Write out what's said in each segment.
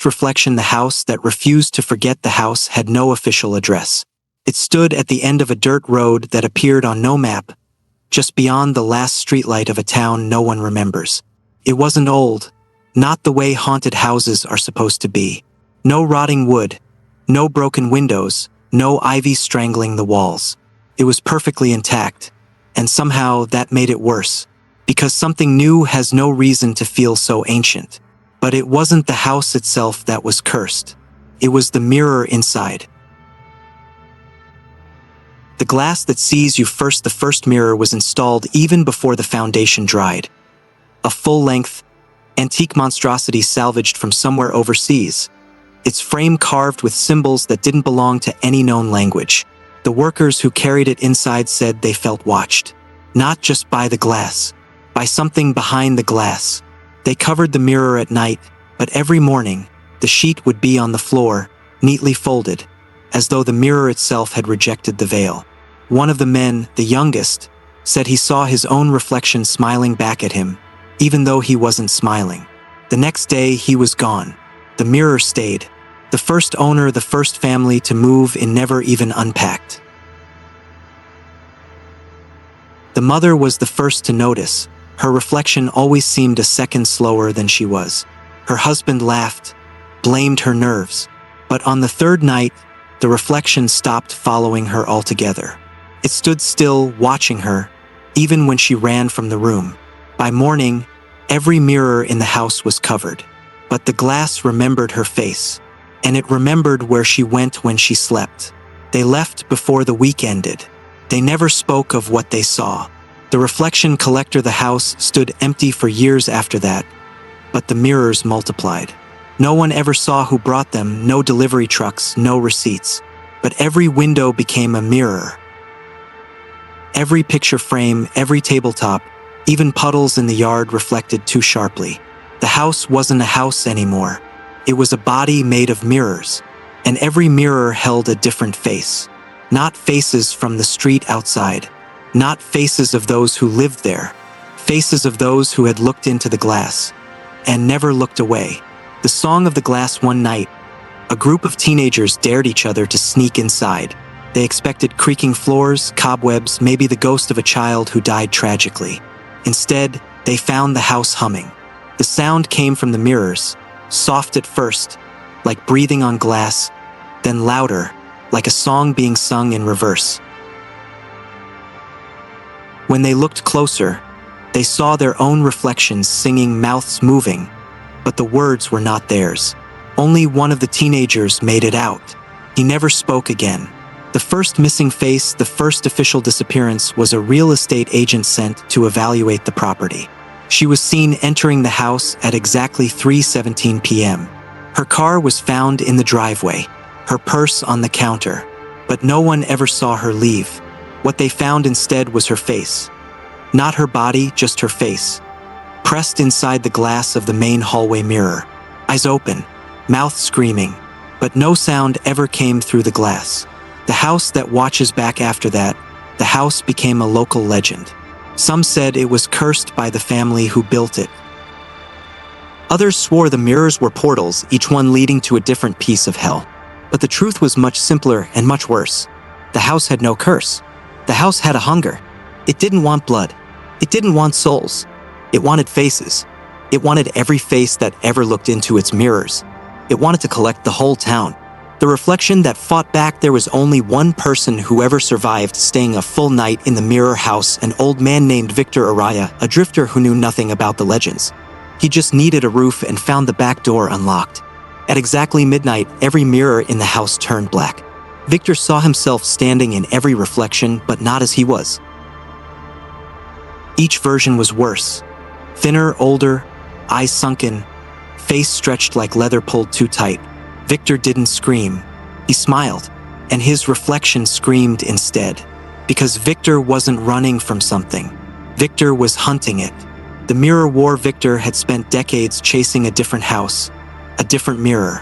reflection, the house that refused to forget the house, had no official address. It stood at the end of a dirt road that appeared on no map, just beyond the last streetlight of a town no one remembers. It wasn't old, not the way haunted houses are supposed to be. No rotting wood, no broken windows, no ivy strangling the walls. It was perfectly intact, and somehow that made it worse, because something new has no reason to feel so ancient. But it wasn't the house itself that was cursed. It was the mirror inside. The glass that sees you first. The first mirror was installed even before the foundation dried. A full-length, antique monstrosity salvaged from somewhere overseas, its frame carved with symbols that didn't belong to any known language. The workers who carried it inside said they felt watched, not just by the glass, by something behind the glass. They covered the mirror at night, but every morning, the sheet would be on the floor, neatly folded, as though the mirror itself had rejected the veil. One of the men, the youngest, said he saw his own reflection smiling back at him, even though he wasn't smiling. The next day, he was gone. The mirror stayed. The first owner, the first family to move in, never even unpacked. The mother was the first to notice. Her reflection always seemed a second slower than she was. Her husband laughed, blamed her nerves. But on the third night, the reflection stopped following her altogether. It stood still, watching her, even when she ran from the room. By morning, every mirror in the house was covered. But the glass remembered her face, and it remembered where she went when she slept. They left before the week ended. They never spoke of what they saw. The reflection collector, the house, stood empty for years after that, but the mirrors multiplied. No one ever saw who brought them, no delivery trucks, no receipts. But every window became a mirror. Every picture frame, every tabletop, even puddles in the yard reflected too sharply. The house wasn't a house anymore. It was a body made of mirrors, and every mirror held a different face. Not faces from the street outside, not faces of those who lived there, faces of those who had looked into the glass and never looked away. The song of the glass. One night, a group of teenagers dared each other to sneak inside. They expected creaking floors, cobwebs, maybe the ghost of a child who died tragically. Instead, they found the house humming. The sound came from the mirrors, soft at first, like breathing on glass, then louder, like a song being sung in reverse. When they looked closer, they saw their own reflections singing, mouths moving, but the words were not theirs. Only one of the teenagers made it out. He never spoke again. The first missing face, the first official disappearance, was a real estate agent sent to evaluate the property. She was seen entering the house at exactly 3:17 p.m. Her car was found in the driveway, her purse on the counter, but no one ever saw her leave. What they found instead was her face. Not her body, just her face, pressed inside the glass of the main hallway mirror. Eyes open, mouth screaming, but no sound ever came through the glass. The house that watches back. After that, the house became a local legend. Some said it was cursed by the family who built it. Others swore the mirrors were portals, each one leading to a different piece of hell. But the truth was much simpler and much worse. The house had no curse. The house had a hunger. It didn't want blood. It didn't want souls. It wanted faces. It wanted every face that ever looked into its mirrors. It wanted to collect the whole town. The reflection that fought back. There was only one person who ever survived staying a full night in the mirror house, an old man named Victor Araya, a drifter who knew nothing about the legends. He just needed a roof and found the back door unlocked. At exactly midnight, every mirror in the house turned black. Victor saw himself standing in every reflection, but not as he was. Each version was worse. Thinner, older, eyes sunken, face stretched like leather pulled too tight. Victor didn't scream. He smiled, and his reflection screamed instead. Because Victor wasn't running from something. Victor was hunting it. The mirror war. Victor had spent decades chasing a different house, a different mirror.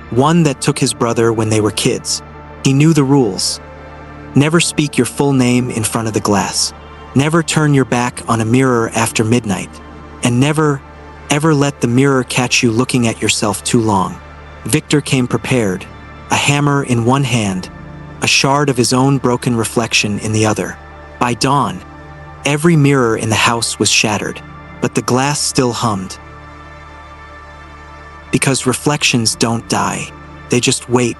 One that took his brother when they were kids. He knew the rules. Never speak your full name in front of the glass. Never turn your back on a mirror after midnight. And never, ever let the mirror catch you looking at yourself too long. Victor came prepared, a hammer in one hand, a shard of his own broken reflection in the other. By dawn, every mirror in the house was shattered, but the glass still hummed. Because reflections don't die, they just wait.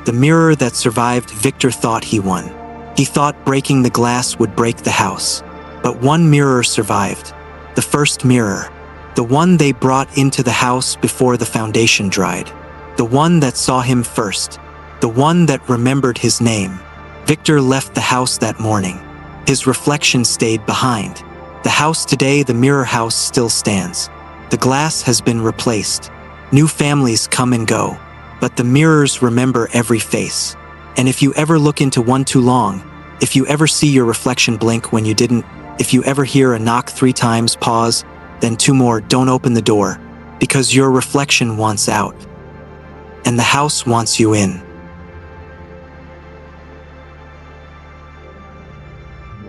The mirror that survived Victor thought he won. He thought breaking the glass would break the house. But one mirror survived. The first mirror. The one they brought into the house before the foundation dried. The one that saw him first. The one that remembered his name. Victor left the house that morning. His reflection stayed behind. The house today, the mirror house, still stands. The glass has been replaced. New families come and go. But the mirrors remember every face. And if you ever look into one too long, if you ever see your reflection blink when you didn't, if you ever hear a knock 3 times, pause, then 2 more, don't open the door, because your reflection wants out. And the house wants you in.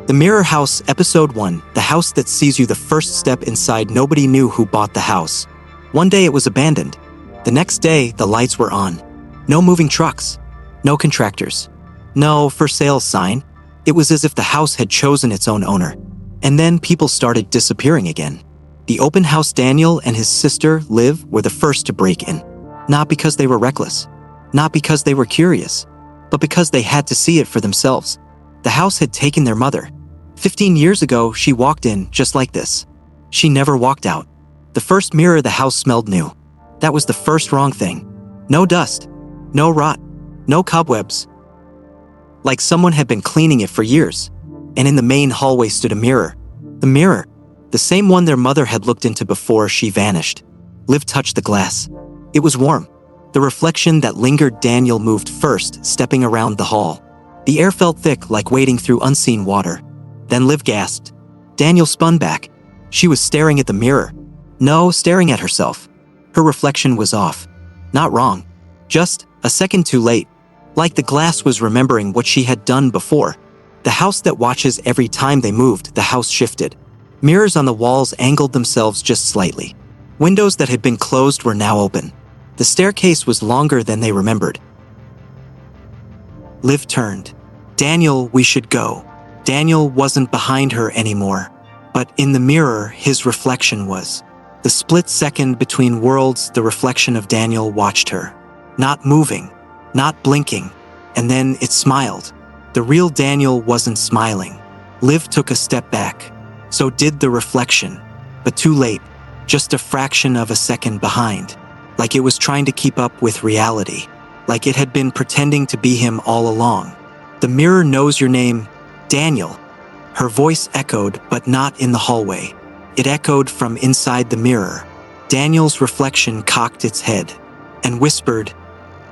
The Mirror House, Episode 1, the house that sees you the first step inside. Nobody knew who bought the house. One day it was abandoned. The next day, the lights were on. No moving trucks. No contractors. No for sale sign. It was as if the house had chosen its own owner. And then people started disappearing again. The open house Daniel and his sister, Liv, were the first to break in. Not because they were reckless. Not because they were curious. But because they had to see it for themselves. The house had taken their mother. 15 years ago, she walked in just like this. She never walked out. The first mirror, the house smelled new. That was the first wrong thing. No dust. No rot. No cobwebs. Like someone had been cleaning it for years. And in the main hallway stood a mirror. The mirror. The same one their mother had looked into before she vanished. Liv touched the glass. It was warm. The reflection that lingered. Daniel moved first, stepping around the hall. The air felt thick, like wading through unseen water. Then Liv gasped. Daniel spun back. She was staring at the mirror. No, staring at herself. Her reflection was off. Not wrong. Just a second too late. Like the glass was remembering what she had done before. The house that watches every time they moved, the house shifted. Mirrors on the walls angled themselves just slightly. Windows that had been closed were now open. The staircase was longer than they remembered. Liv turned. Daniel, we should go. Daniel wasn't behind her anymore. But in the mirror, his reflection was. The split second between worlds, the reflection of Daniel watched her. Not moving. Not blinking. And then it smiled. The real Daniel wasn't smiling. Liv took a step back. So did the reflection. But too late. Just a fraction of a second behind. Like it was trying to keep up with reality. Like it had been pretending to be him all along. The mirror knows your name, Daniel. Her voice echoed, but not in the hallway. It echoed from inside the mirror. Daniel's reflection cocked its head and whispered,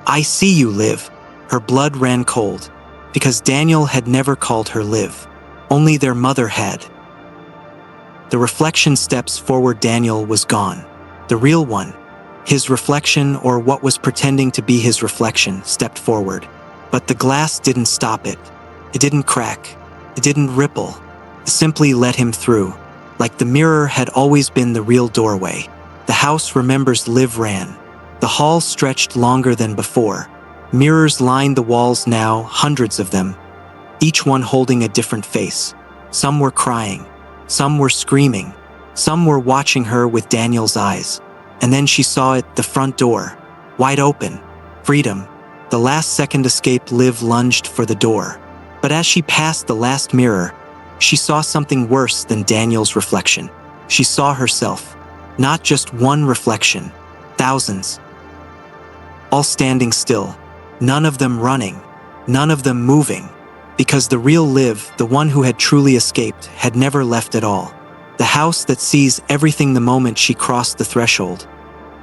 I see you, Liv. Her blood ran cold, because Daniel had never called her Liv. Only their mother had. The reflection steps forward. Daniel was gone. The real one, his reflection, or what was pretending to be his reflection, stepped forward. But the glass didn't stop it. It didn't crack. It didn't ripple. It simply let him through. Like the mirror had always been the real doorway. The house remembers. Liv ran. The hall stretched longer than before. Mirrors lined the walls now, hundreds of them, each one holding a different face. Some were crying. Some were screaming. Some were watching her with Daniel's eyes. And then she saw it, the front door, wide open. Freedom. The last second escape. Liv lunged for the door. But as she passed the last mirror, she saw something worse than Daniel's reflection. She saw herself. Not just one reflection. Thousands. All standing still. None of them running. None of them moving. Because the real Liv, the one who had truly escaped, had never left at all. The house that sees everything. The moment she crossed the threshold,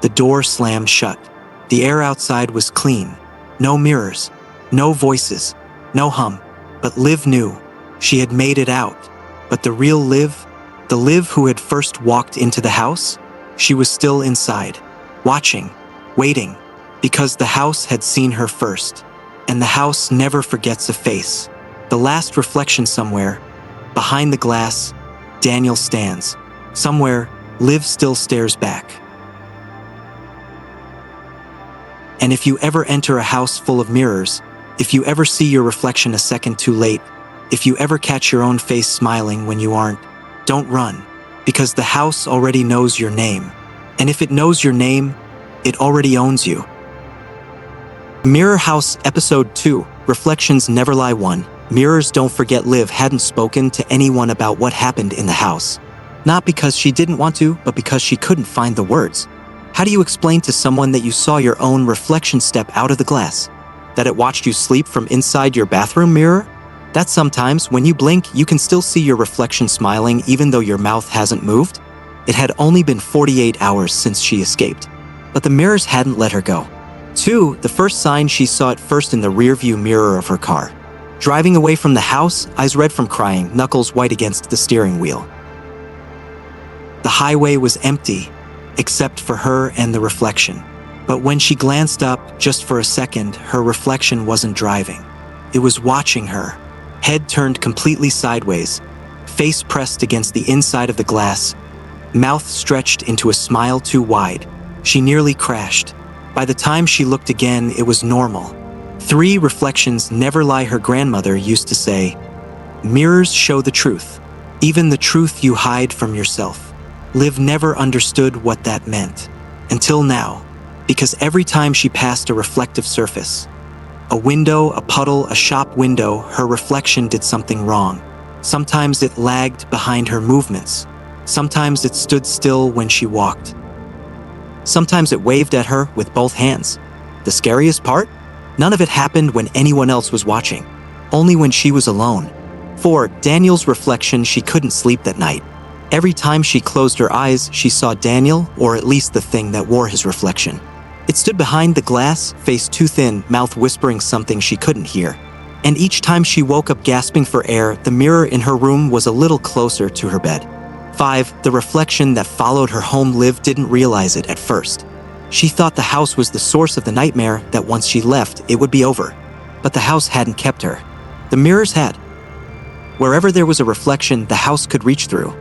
the door slammed shut. The air outside was clean. No mirrors. No voices. No hum. But Liv knew. She had made it out. But the real Liv, the Liv who had first walked into the house, she was still inside, watching, waiting, because the house had seen her first. And the house never forgets a face. The last reflection. Somewhere, behind the glass, Daniel stands. Somewhere, Liv still stares back. And if you ever enter a house full of mirrors, if you ever see your reflection a second too late, if you ever catch your own face smiling when you aren't, don't run, because the house already knows your name. And if it knows your name, it already owns you. Mirror House Episode 2, Reflections Never Lie 1. Mirrors Don't Forget. Liv hadn't spoken to anyone about what happened in the house. Not because she didn't want to, but because she couldn't find the words. How do you explain to someone that you saw your own reflection step out of the glass? That it watched you sleep from inside your bathroom mirror? That sometimes, when you blink, you can still see your reflection smiling even though your mouth hasn't moved? It had only been 48 hours since she escaped. But the mirrors hadn't let her go. 2. The first sign she saw it first in the rearview mirror of her car. Driving away from the house, eyes red from crying, knuckles white against the steering wheel. The highway was empty, except for her and the reflection. But when she glanced up, just for a second, her reflection wasn't driving. It was watching her, head turned completely sideways, face pressed against the inside of the glass, mouth stretched into a smile too wide. She nearly crashed. By the time she looked again, it was normal. 3. Reflections never lie. Her grandmother used to say, "Mirrors show the truth, even the truth you hide from yourself." Liv never understood what that meant. Until now, because every time she passed a reflective surface, a window, a puddle, a shop window, her reflection did something wrong. Sometimes it lagged behind her movements. Sometimes it stood still when she walked. Sometimes it waved at her with both hands. The scariest part? None of it happened when anyone else was watching, only when she was alone. 4. Daniel's reflection. She couldn't sleep that night. Every time she closed her eyes, she saw Daniel, or at least the thing that wore his reflection. It stood behind the glass, face too thin, mouth whispering something she couldn't hear. And each time she woke up gasping for air, the mirror in her room was a little closer to her bed. 5. The reflection that followed her home. Liv didn't realize it at first. She thought the house was the source of the nightmare, that once she left, it would be over. But the house hadn't kept her. The mirrors had. Wherever there was a reflection, the house could reach through.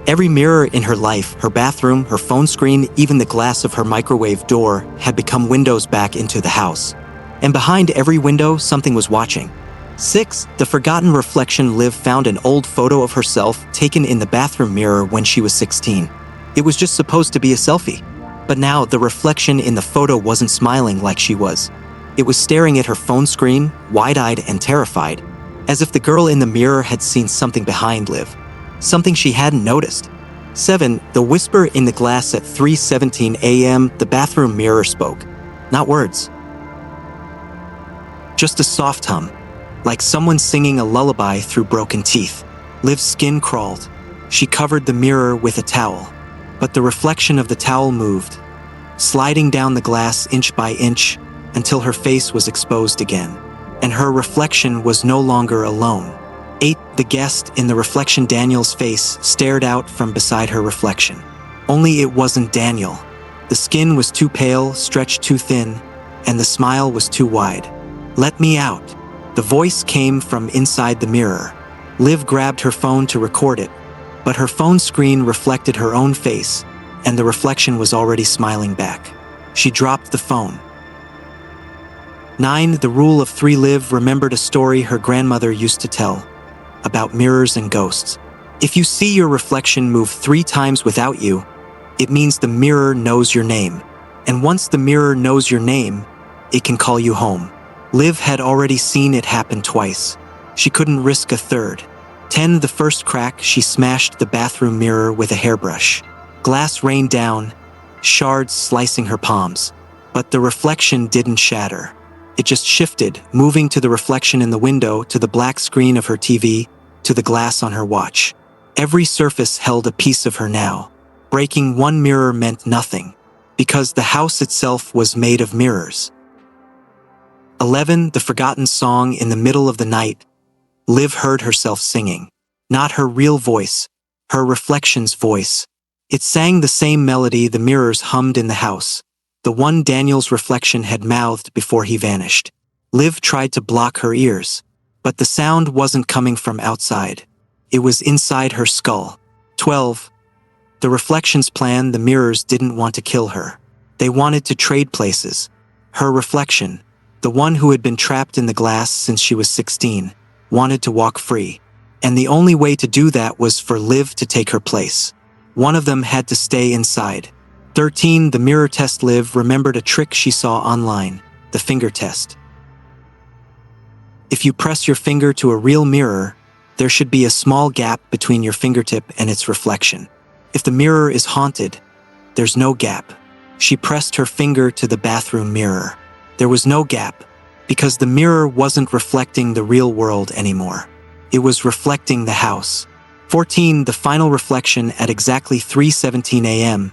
Every mirror in her life, her bathroom, her phone screen, even the glass of her microwave door, had become windows back into the house. And behind every window, something was watching. 6. The forgotten reflection. Liv found an old photo of herself taken in the bathroom mirror when she was 16. It was just supposed to be a selfie. But now, the reflection in the photo wasn't smiling like she was. It was staring at her phone screen, wide-eyed and terrified, as if the girl in the mirror had seen something behind Liv. Something she hadn't noticed. 7. The whisper in the glass. At 3:17 a.m., the bathroom mirror spoke. Not words. Just a soft hum, like someone singing a lullaby through broken teeth. Liv's skin crawled. She covered the mirror with a towel. But the reflection of the towel moved, sliding down the glass inch by inch until her face was exposed again. And her reflection was no longer alone. 8. The guest in the reflection. Daniel's face stared out from beside her reflection. Only it wasn't Daniel. The skin was too pale, stretched too thin, and the smile was too wide. "Let me out." The voice came from inside the mirror. Liv grabbed her phone to record it, but her phone screen reflected her own face, and the reflection was already smiling back. She dropped the phone. 9. The rule of 3. Liv remembered a story her grandmother used to tell about mirrors and ghosts. If you see your reflection move 3 times without you, it means the mirror knows your name. And once the mirror knows your name, it can call you home. Liv had already seen it happen twice. She couldn't risk a third. 10. The first crack. She smashed the bathroom mirror with a hairbrush. Glass rained down, shards slicing her palms. But the reflection didn't shatter. It just shifted, moving to the reflection in the window, to the black screen of her TV, to the glass on her watch. Every surface held a piece of her now. Breaking one mirror meant nothing, because the house itself was made of mirrors. 11. The forgotten song. In the middle of the night, Liv heard herself singing. Not her real voice, her reflection's voice. It sang the same melody the mirrors hummed in the house, the one Daniel's reflection had mouthed before he vanished. Liv tried to block her ears, but the sound wasn't coming from outside. It was inside her skull. 12. The reflection's plan. The mirrors didn't want to kill her. They wanted to trade places. Her reflection, the one who had been trapped in the glass since she was 16, wanted to walk free. And the only way to do that was for Liv to take her place. One of them had to stay inside. 13. The mirror test. Liv remembered a trick she saw online, the finger test. If you press your finger to a real mirror, there should be a small gap between your fingertip and its reflection. If the mirror is haunted, there's no gap. She pressed her finger to the bathroom mirror. There was no gap, because the mirror wasn't reflecting the real world anymore. It was reflecting the house. 14. The final reflection. At exactly 3:17 a.m.,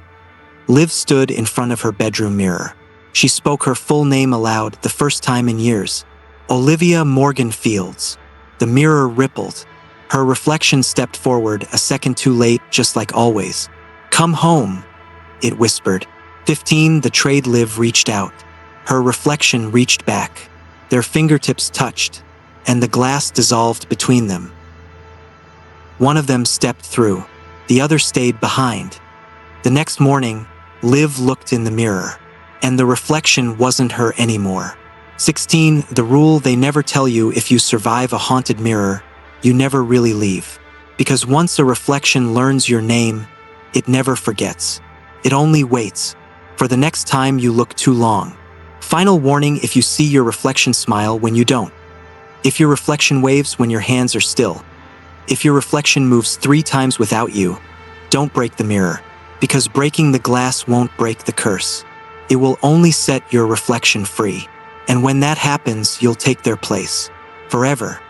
Liv stood in front of her bedroom mirror. She spoke her full name aloud, the first time in years. Olivia Morgan Fields. The mirror rippled. Her reflection stepped forward, a second too late, just like always. "Come home," it whispered. 15. The trade. Liv reached out. Her reflection reached back. Their fingertips touched, and the glass dissolved between them. One of them stepped through. The other stayed behind. The next morning, Liv looked in the mirror, and the reflection wasn't her anymore. 16. The rule. They never tell you if you survive a haunted mirror, you never really leave. Because once a reflection learns your name, it never forgets. It only waits for the next time you look too long. Final warning. If you see your reflection, smile when you don't. If your reflection waves when your hands are still. If your reflection moves 3 times without you, don't break the mirror. Because breaking the glass won't break the curse. It will only set your reflection free. And when that happens, you'll take their place. Forever.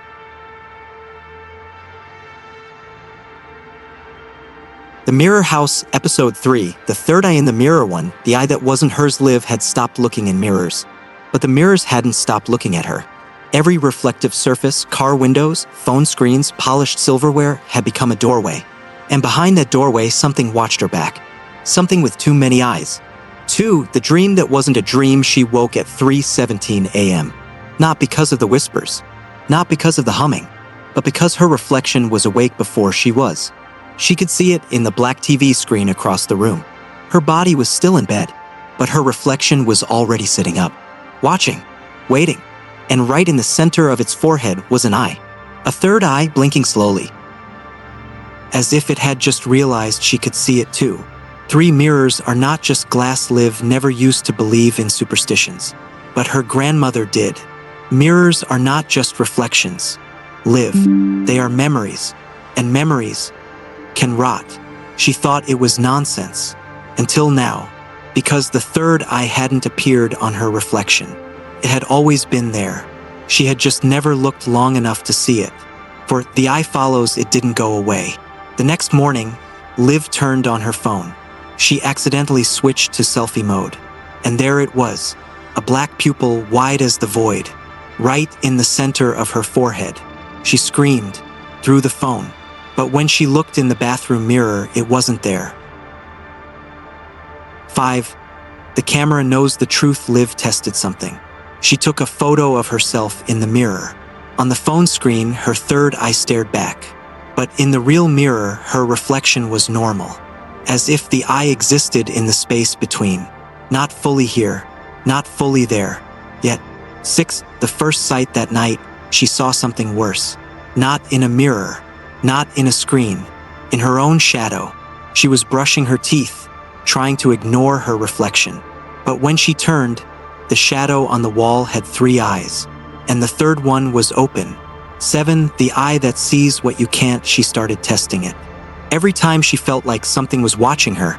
The Mirror House, Episode 3, The Third Eye in the Mirror. 1. The eye that wasn't hers. Liv had stopped looking in mirrors. But the mirrors hadn't stopped looking at her. Every reflective surface, car windows, phone screens, polished silverware, had become a doorway. And behind that doorway, something watched her back. Something with too many eyes. 2. The dream that wasn't a dream. She woke at 3:17 a.m. Not because of the whispers. Not because of the humming. But because her reflection was awake before she was. She could see it in the black TV screen across the room. Her body was still in bed, but her reflection was already sitting up, watching, waiting. And right in the center of its forehead was an eye. A third eye blinking slowly. As if it had just realized she could see it too. 3. Mirrors are not just glass. Liv never used to believe in superstitions, but her grandmother did. Mirrors are not just reflections. Liv, they are memories, and memories can rot. She thought it was nonsense, until now, because the third eye hadn't appeared on her reflection. It had always been there. She had just never looked long enough to see it. For the eye follows, it didn't go away. The next morning, Liv turned on her phone. She accidentally switched to selfie mode. And there it was, a black pupil wide as the void, right in the center of her forehead. She screamed through the phone. But when she looked in the bathroom mirror, it wasn't there. 5. The camera knows the truth. Liv tested something. She took a photo of herself in the mirror. On the phone screen, her third eye stared back. But in the real mirror, her reflection was normal. As if the eye existed in the space between. Not fully here, not fully there. Yet. 6. The first sight that night, she saw something worse. Not in a mirror. Not in a screen. In her own shadow. She was brushing her teeth, trying to ignore her reflection. But when she turned, the shadow on the wall had 3 eyes, and the third one was open. 7. The eye that sees what you can't. She started testing it. Every time she felt like something was watching her,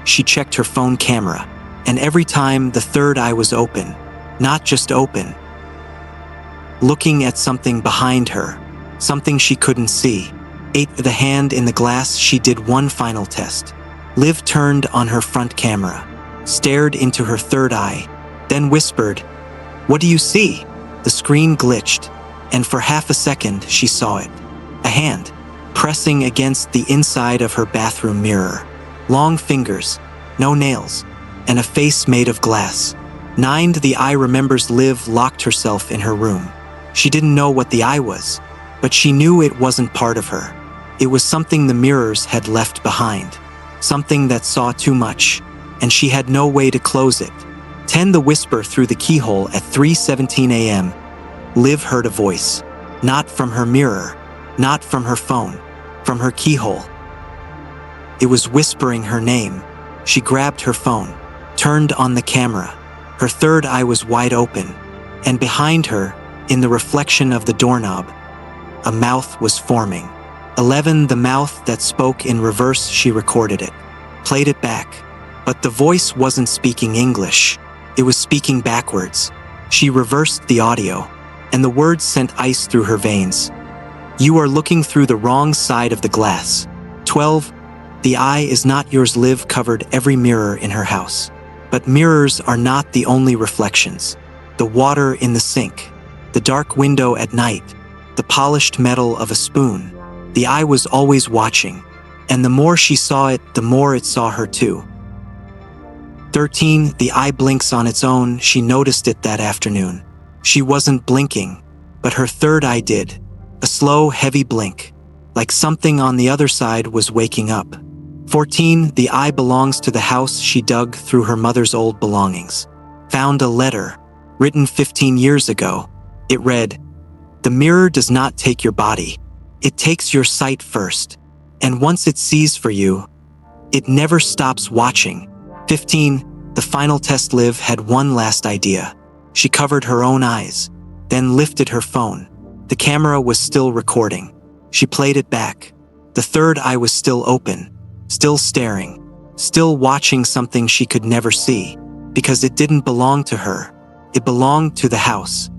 she checked her phone camera, and every time the third eye was open, not just open, looking at something behind her, something she couldn't see. 8. The hand in the glass. She did one final test. Liv turned on her front camera, stared into her third eye, then whispered, "What do you see?" The screen glitched, and for half a second she saw it. A hand, pressing against the inside of her bathroom mirror. Long fingers, no nails, and a face made of glass. 9. The eye remembers. Liv locked herself in her room. She didn't know what the eye was, but she knew it wasn't part of her. It was something the mirrors had left behind. Something that saw too much, and she had no way to close it. 10. The whisper through the keyhole at 3:17 a.m. Liv heard a voice. Not from her mirror, not from her phone, from her keyhole. It was whispering her name. She grabbed her phone, turned on the camera. Her third eye was wide open, and behind her, in the reflection of the doorknob, a mouth was forming. 11. The mouth that spoke in reverse. She recorded it, played it back. But the voice wasn't speaking English. It was speaking backwards. She reversed the audio, and the words sent ice through her veins. You are looking through the wrong side of the glass. 12. The eye is not yours. Liv covered every mirror in her house. But mirrors are not the only reflections. The water in the sink, the dark window at night, the polished metal of a spoon. The eye was always watching, and the more she saw it, the more it saw her too. 13. The eye blinks on its own. She noticed it that afternoon. She wasn't blinking, but her third eye did. A slow, heavy blink, like something on the other side was waking up. 14. The eye belongs to the house. She dug through her mother's old belongings, found a letter, written 15 years ago. It read, "The mirror does not take your body. It takes your sight first, and once it sees for you, it never stops watching." 15. The final test. Liv had one last idea. She covered her own eyes, then lifted her phone. The camera was still recording. She played it back. The third eye was still open, still staring, still watching something she could never see, because it didn't belong to her. It belonged to the house.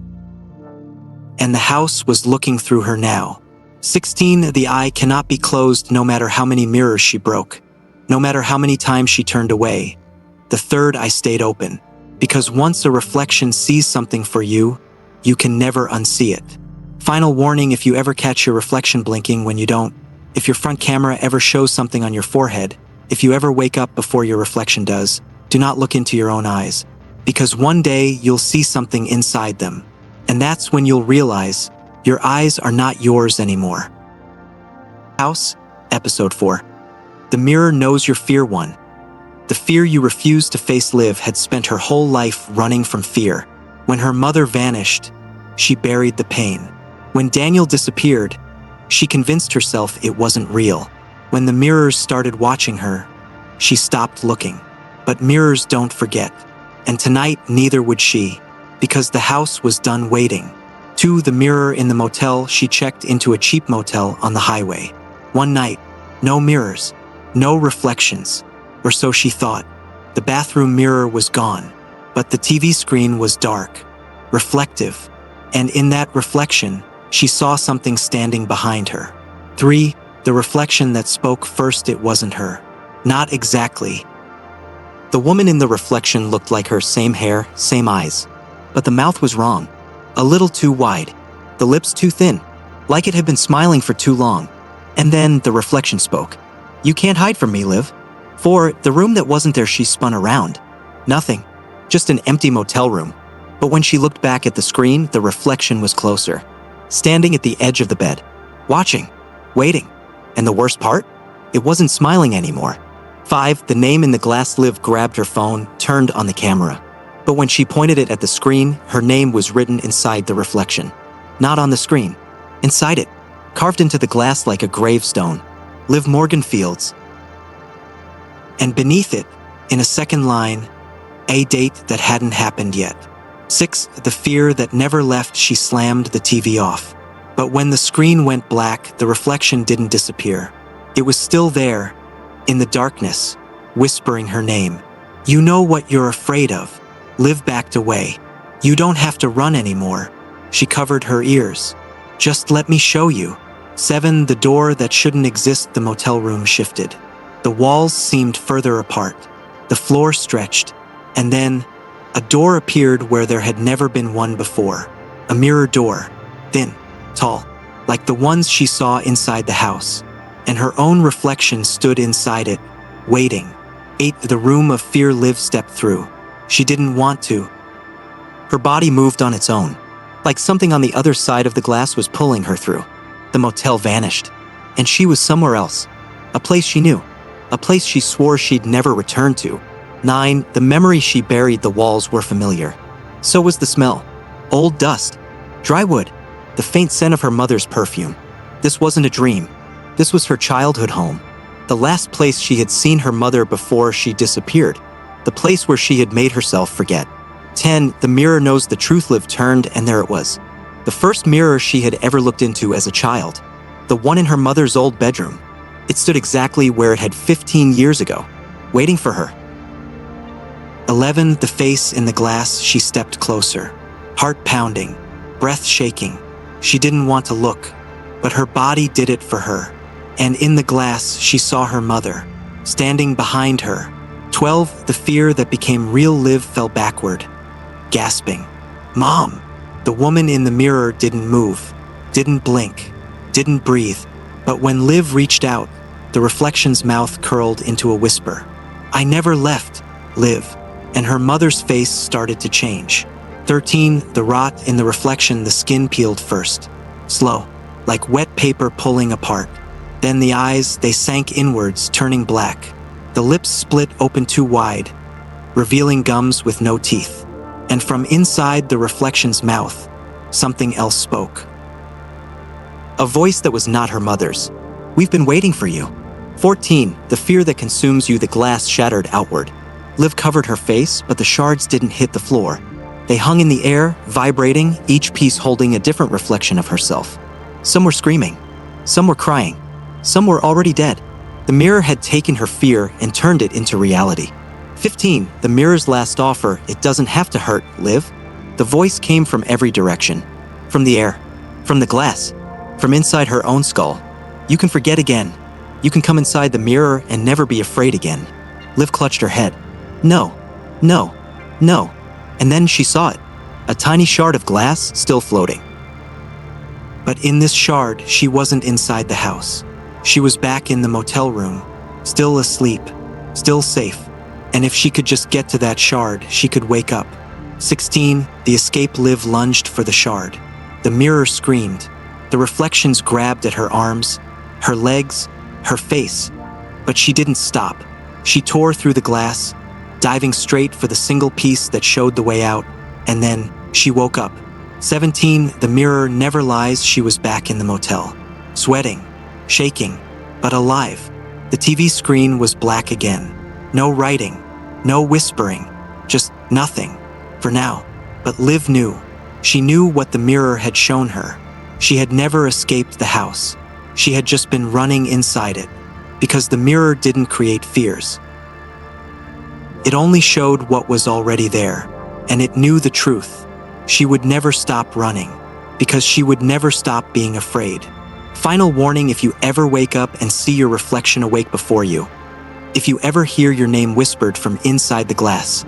And the house was looking through her now. 16. The eye cannot be closed no matter how many mirrors she broke, no matter how many times she turned away. The third eye stayed open, because once a reflection sees something for you, you can never unsee it. Final warning: if you ever catch your reflection blinking when you don't, if your front camera ever shows something on your forehead, if you ever wake up before your reflection does, do not look into your own eyes, because one day you'll see something inside them, and that's when you'll realize your eyes are not yours anymore. House, Episode 4. The mirror knows your fear. 1. The fear you refuse to face. Liv had spent her whole life running from fear. When her mother vanished, she buried the pain. When Daniel disappeared, she convinced herself it wasn't real. When the mirrors started watching her, she stopped looking. But mirrors don't forget, and tonight neither would she, because the house was done waiting. 2. The mirror in the motel. She checked into a cheap motel on the highway. One night, no mirrors, no reflections, or so she thought. The bathroom mirror was gone, but the TV screen was dark, reflective, and in that reflection, she saw something standing behind her. 3. The reflection that spoke first. It wasn't her. Not exactly. The woman in the reflection looked like her, same hair, same eyes, but the mouth was wrong. A little too wide, the lips too thin, like it had been smiling for too long. And then the reflection spoke. "You can't hide from me, Liv." 4. The room that wasn't there. She spun around. Nothing, just an empty motel room. But when she looked back at the screen, the reflection was closer, standing at the edge of the bed, watching, waiting. And the worst part? It wasn't smiling anymore. 5. The name in the glass. Liv grabbed her phone, turned on the camera. But when she pointed it at the screen, her name was written inside the reflection. Not on the screen. Inside it, carved into the glass like a gravestone. Liv Morgan Fields. And beneath it, in a second line, a date that hadn't happened yet. 6. The fear that never left. She slammed the TV off. But when the screen went black, the reflection didn't disappear. It was still there, in the darkness, whispering her name. "You know what you're afraid of." Liv backed away. "You don't have to run anymore." She covered her ears. "Just let me show you." 7. The door that shouldn't exist. The motel room shifted. The walls seemed further apart. The floor stretched. And then, a door appeared where there had never been one before. A mirror door. Thin, tall, like the ones she saw inside the house. And her own reflection stood inside it, waiting. 8. The room of fear. Liv stepped through. She didn't want to. Her body moved on its own, like something on the other side of the glass was pulling her through. The motel vanished, and she was somewhere else. A place she knew, a place she swore she'd never return to. 9. The memory she buried. The walls were familiar. So was the smell. Old dust. Dry wood. The faint scent of her mother's perfume. This wasn't a dream. This was her childhood home. The last place she had seen her mother before she disappeared. The place where she had made herself forget. 10. The mirror knows the truth. Liv turned, and there it was. The first mirror she had ever looked into as a child. The one in her mother's old bedroom. It stood exactly where it had 15 years ago, waiting for her. 11. The face in the glass. She stepped closer. Heart pounding, breath shaking. She didn't want to look, but her body did it for her. And in the glass, she saw her mother, standing behind her. 12. The fear that became real. Liv fell backward, gasping. Mom! The woman in the mirror didn't move, didn't blink, didn't breathe. But when Liv reached out, the reflection's mouth curled into a whisper. I never left, Liv. And her mother's face started to change. 13. The rot in the reflection. The skin peeled first, slow, like wet paper pulling apart. Then the eyes, they sank inwards, turning black. The lips split open too wide, revealing gums with no teeth. And from inside the reflection's mouth, something else spoke. A voice that was not her mother's. We've been waiting for you. 14. The fear that consumes you. The glass shattered outward. Liv covered her face, but the shards didn't hit the floor. They hung in the air, vibrating, each piece holding a different reflection of herself. Some were screaming. Some were crying. Some were already dead. The mirror had taken her fear and turned it into reality. 15. The mirror's last offer. It doesn't have to hurt, Liv. The voice came from every direction. From the air. From the glass. From inside her own skull. You can forget again. You can come inside the mirror and never be afraid again. Liv clutched her head. No. No. No. And then she saw it. A tiny shard of glass still floating. But in this shard, she wasn't inside the house. She was back in the motel room, still asleep, still safe. And if she could just get to that shard, she could wake up. 16. The escape. Liv lunged for the shard. The mirror screamed. The reflections grabbed at her arms, her legs, her face. But she didn't stop. She tore through the glass, diving straight for the single piece that showed the way out. And then she woke up. 17. The mirror never lies. She was back in the motel, sweating, shaking, but alive. The TV screen was black again. No writing, no whispering, just nothing, for now. But Liv knew. She knew what the mirror had shown her. She had never escaped the house. She had just been running inside it, because the mirror didn't create fears. It only showed what was already there, and it knew the truth. She would never stop running, because she would never stop being afraid. Final warning: if you ever wake up and see your reflection awake before you, if you ever hear your name whispered from inside the glass,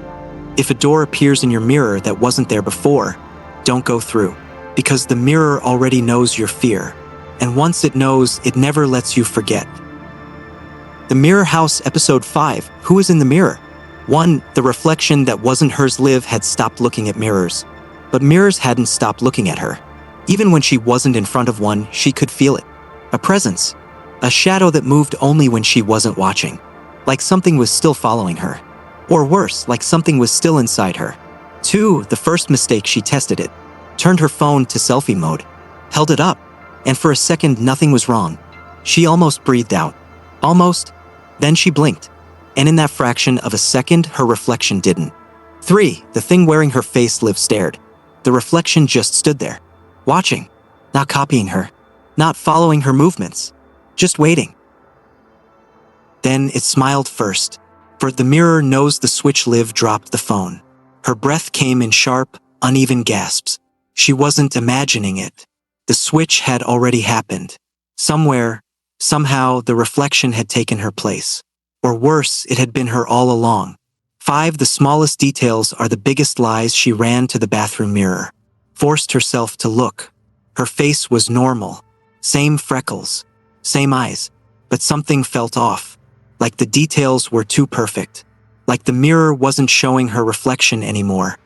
if a door appears in your mirror that wasn't there before, don't go through, because the mirror already knows your fear, and once it knows, it never lets you forget. The Mirror House, Episode 5, Who is in the Mirror? 1. The reflection that wasn't hers. Liv had stopped looking at mirrors, but mirrors hadn't stopped looking at her. Even when she wasn't in front of one, she could feel it. A presence. A shadow that moved only when she wasn't watching. Like something was still following her. Or worse, like something was still inside her. 2. The first mistake. She tested it. Turned her phone to selfie mode. Held it up. And for a second, nothing was wrong. She almost breathed out. Almost. Then she blinked. And in that fraction of a second, her reflection didn't. 3. The thing wearing her face. Liv stared. The reflection just stood there. Watching. Not copying her. Not following her movements. Just waiting. Then it smiled first. For the mirror knows the switch. Liv dropped the phone. Her breath came in sharp, uneven gasps. She wasn't imagining it. The switch had already happened. Somewhere, somehow, the reflection had taken her place. Or worse, it had been her all along. 5. The smallest details are the biggest lies. She ran to the bathroom mirror. Forced herself to look. Her face was normal. Same freckles. Same eyes. But something felt off. Like the details were too perfect. Like the mirror wasn't showing her reflection anymore.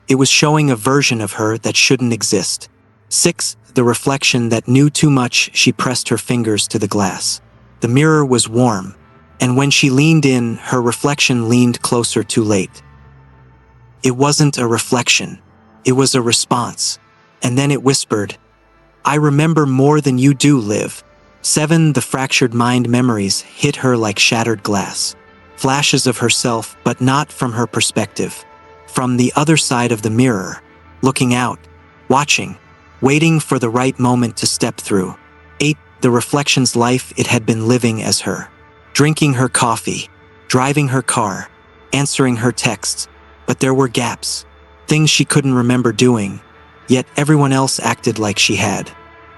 It was showing a version of her that shouldn't exist. 6. The reflection that knew too much. She pressed her fingers to the glass. The mirror was warm. And when she leaned in, her reflection leaned closer too late. It wasn't a reflection. It was a response. And then it whispered, "I remember more than you do, Liv." 7. The fractured mind memories hit her like shattered glass. Flashes of herself, but not from her perspective. From the other side of the mirror, looking out, watching, waiting for the right moment to step through. 8. The reflection's life it had been living as her. Drinking her coffee, driving her car, answering her texts. But there were gaps, things she couldn't remember doing, yet everyone else acted like she had.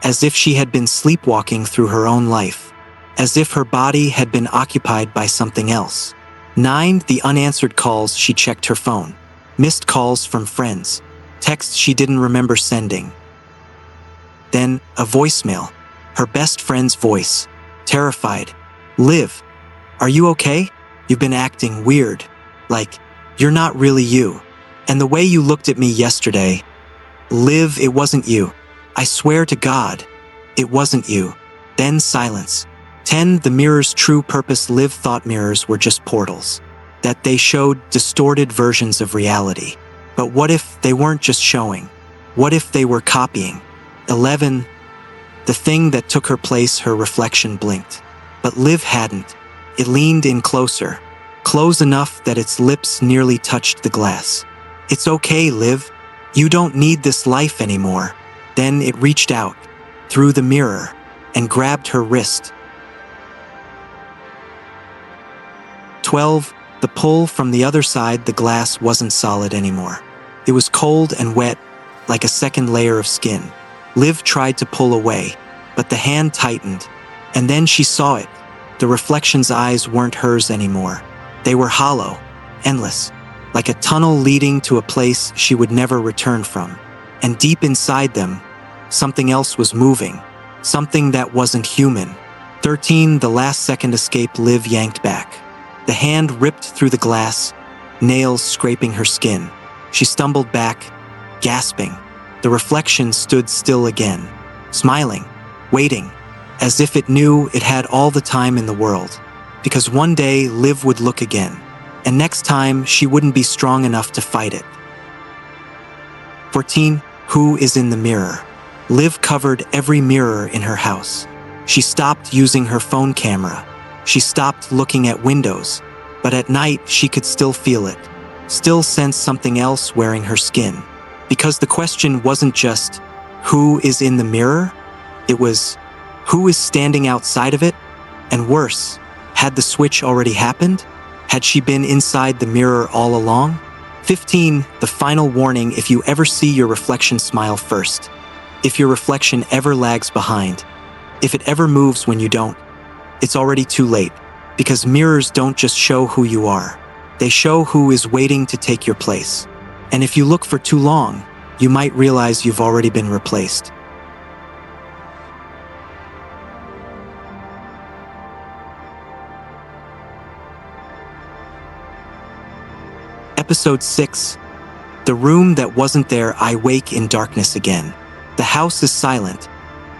As if she had been sleepwalking through her own life. As if her body had been occupied by something else. 9. The unanswered calls she checked her phone. Missed calls from friends. Texts she didn't remember sending. Then, a voicemail. Her best friend's voice. Terrified. "Liv, are you okay? You've been acting weird. Like, you're not really you. And the way you looked at me yesterday. Liv, it wasn't you. I swear to God, it wasn't you." Then silence. 10. The mirror's true purpose. Liv thought mirrors were just portals. That they showed distorted versions of reality. But what if they weren't just showing? What if they were copying? 11. The thing that took her place, her reflection blinked. But Liv hadn't. It leaned in closer. Close enough that its lips nearly touched the glass. "It's okay, Liv. You don't need this life anymore." Then it reached out, through the mirror, and grabbed her wrist. 12. The pull from the other side. The glass wasn't solid anymore. It was cold and wet, like a second layer of skin. Liv tried to pull away, but the hand tightened, and then she saw it. The reflection's eyes weren't hers anymore. They were hollow, endless, like a tunnel leading to a place she would never return from. And deep inside them, something else was moving, something that wasn't human. 13. The last second escape. Liv yanked back. The hand ripped through the glass, nails scraping her skin. She stumbled back, gasping. The reflection stood still again, smiling, waiting, as if it knew it had all the time in the world. Because one day Liv would look again, and next time she wouldn't be strong enough to fight it. 14. Who is in the mirror? Liv covered every mirror in her house. She stopped using her phone camera. She stopped looking at windows, but at night she could still feel it, still sense something else wearing her skin. Because the question wasn't just, who is in the mirror? It was, who is standing outside of it? And worse, had the switch already happened? Had she been inside the mirror all along? 15. The final warning. If you ever see your reflection, smile first. If your reflection ever lags behind, if it ever moves when you don't, it's already too late. Because mirrors don't just show who you are. They show who is waiting to take your place. And if you look for too long, you might realize you've already been replaced. Episode 6. The room that wasn't there. I wake in darkness again. The house is silent,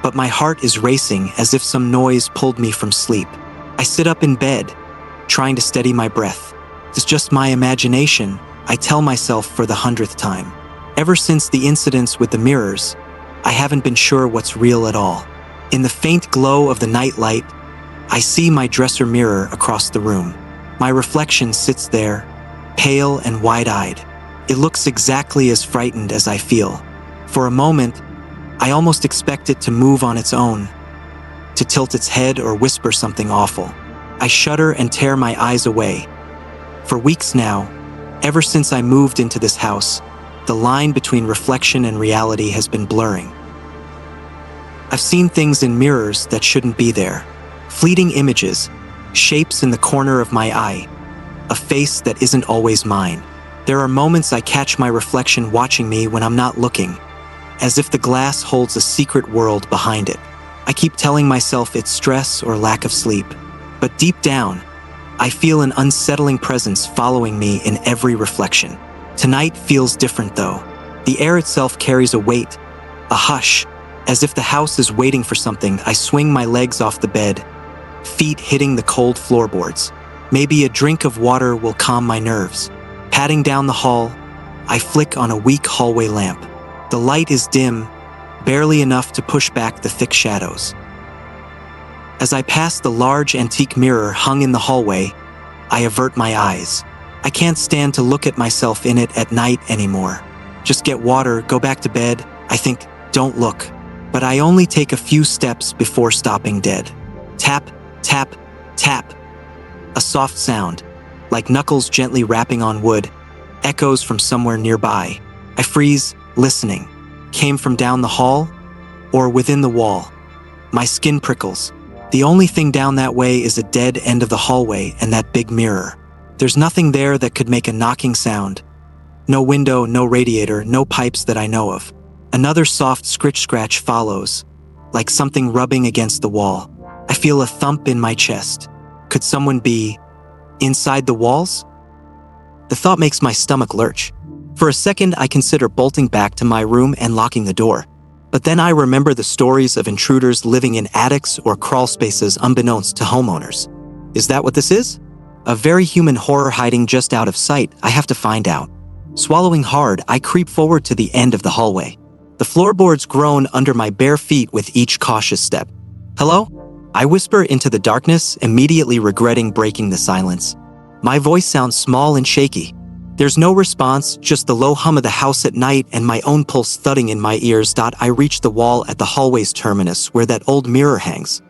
but my heart is racing as if some noise pulled me from sleep. I sit up in bed, trying to steady my breath. It's just my imagination, I tell myself for the 100th time. Ever since the incidents with the mirrors, I haven't been sure what's real at all. In the faint glow of the night light, I see my dresser mirror across the room. My reflection sits there, pale and wide-eyed. It looks exactly as frightened as I feel. For a moment, I almost expect it to move on its own, to tilt its head or whisper something awful. I shudder and tear my eyes away. For weeks now, ever since I moved into this house, the line between reflection and reality has been blurring. I've seen things in mirrors that shouldn't be there. Fleeting images, shapes in the corner of my eye, a face that isn't always mine. There are moments I catch my reflection watching me when I'm not looking, as if the glass holds a secret world behind it. I keep telling myself it's stress or lack of sleep, but deep down, I feel an unsettling presence following me in every reflection. Tonight feels different though. The air itself carries a weight, a hush, as if the house is waiting for something. I swing my legs off the bed, feet hitting the cold floorboards. Maybe a drink of water will calm my nerves. Padding down the hall, I flick on a weak hallway lamp. The light is dim, barely enough to push back the thick shadows. As I pass the large antique mirror hung in the hallway, I avert my eyes. I can't stand to look at myself in it at night anymore. Just get water, go back to bed. I think, don't look. But I only take a few steps before stopping dead. Tap, tap, tap. A soft sound, like knuckles gently rapping on wood, echoes from somewhere nearby. I freeze, listening. Came from down the hall or within the wall. My skin prickles. The only thing down that way is a dead end of the hallway and that big mirror. There's nothing there that could make a knocking sound. No window, no radiator, no pipes that I know of. Another soft scratch follows, like something rubbing against the wall. I feel a thump in my chest. Could someone be inside the walls? The thought makes my stomach lurch. For a second, I consider bolting back to my room and locking the door. But then I remember the stories of intruders living in attics or crawl spaces unbeknownst to homeowners. Is that what this is? A very human horror hiding just out of sight? I have to find out. Swallowing hard, I creep forward to the end of the hallway. The floorboards groan under my bare feet with each cautious step. Hello? I whisper into the darkness, immediately regretting breaking the silence. My voice sounds small and shaky. There's no response, just the low hum of the house at night and my own pulse thudding in my ears. I reach the wall at the hallway's terminus where that old mirror hangs.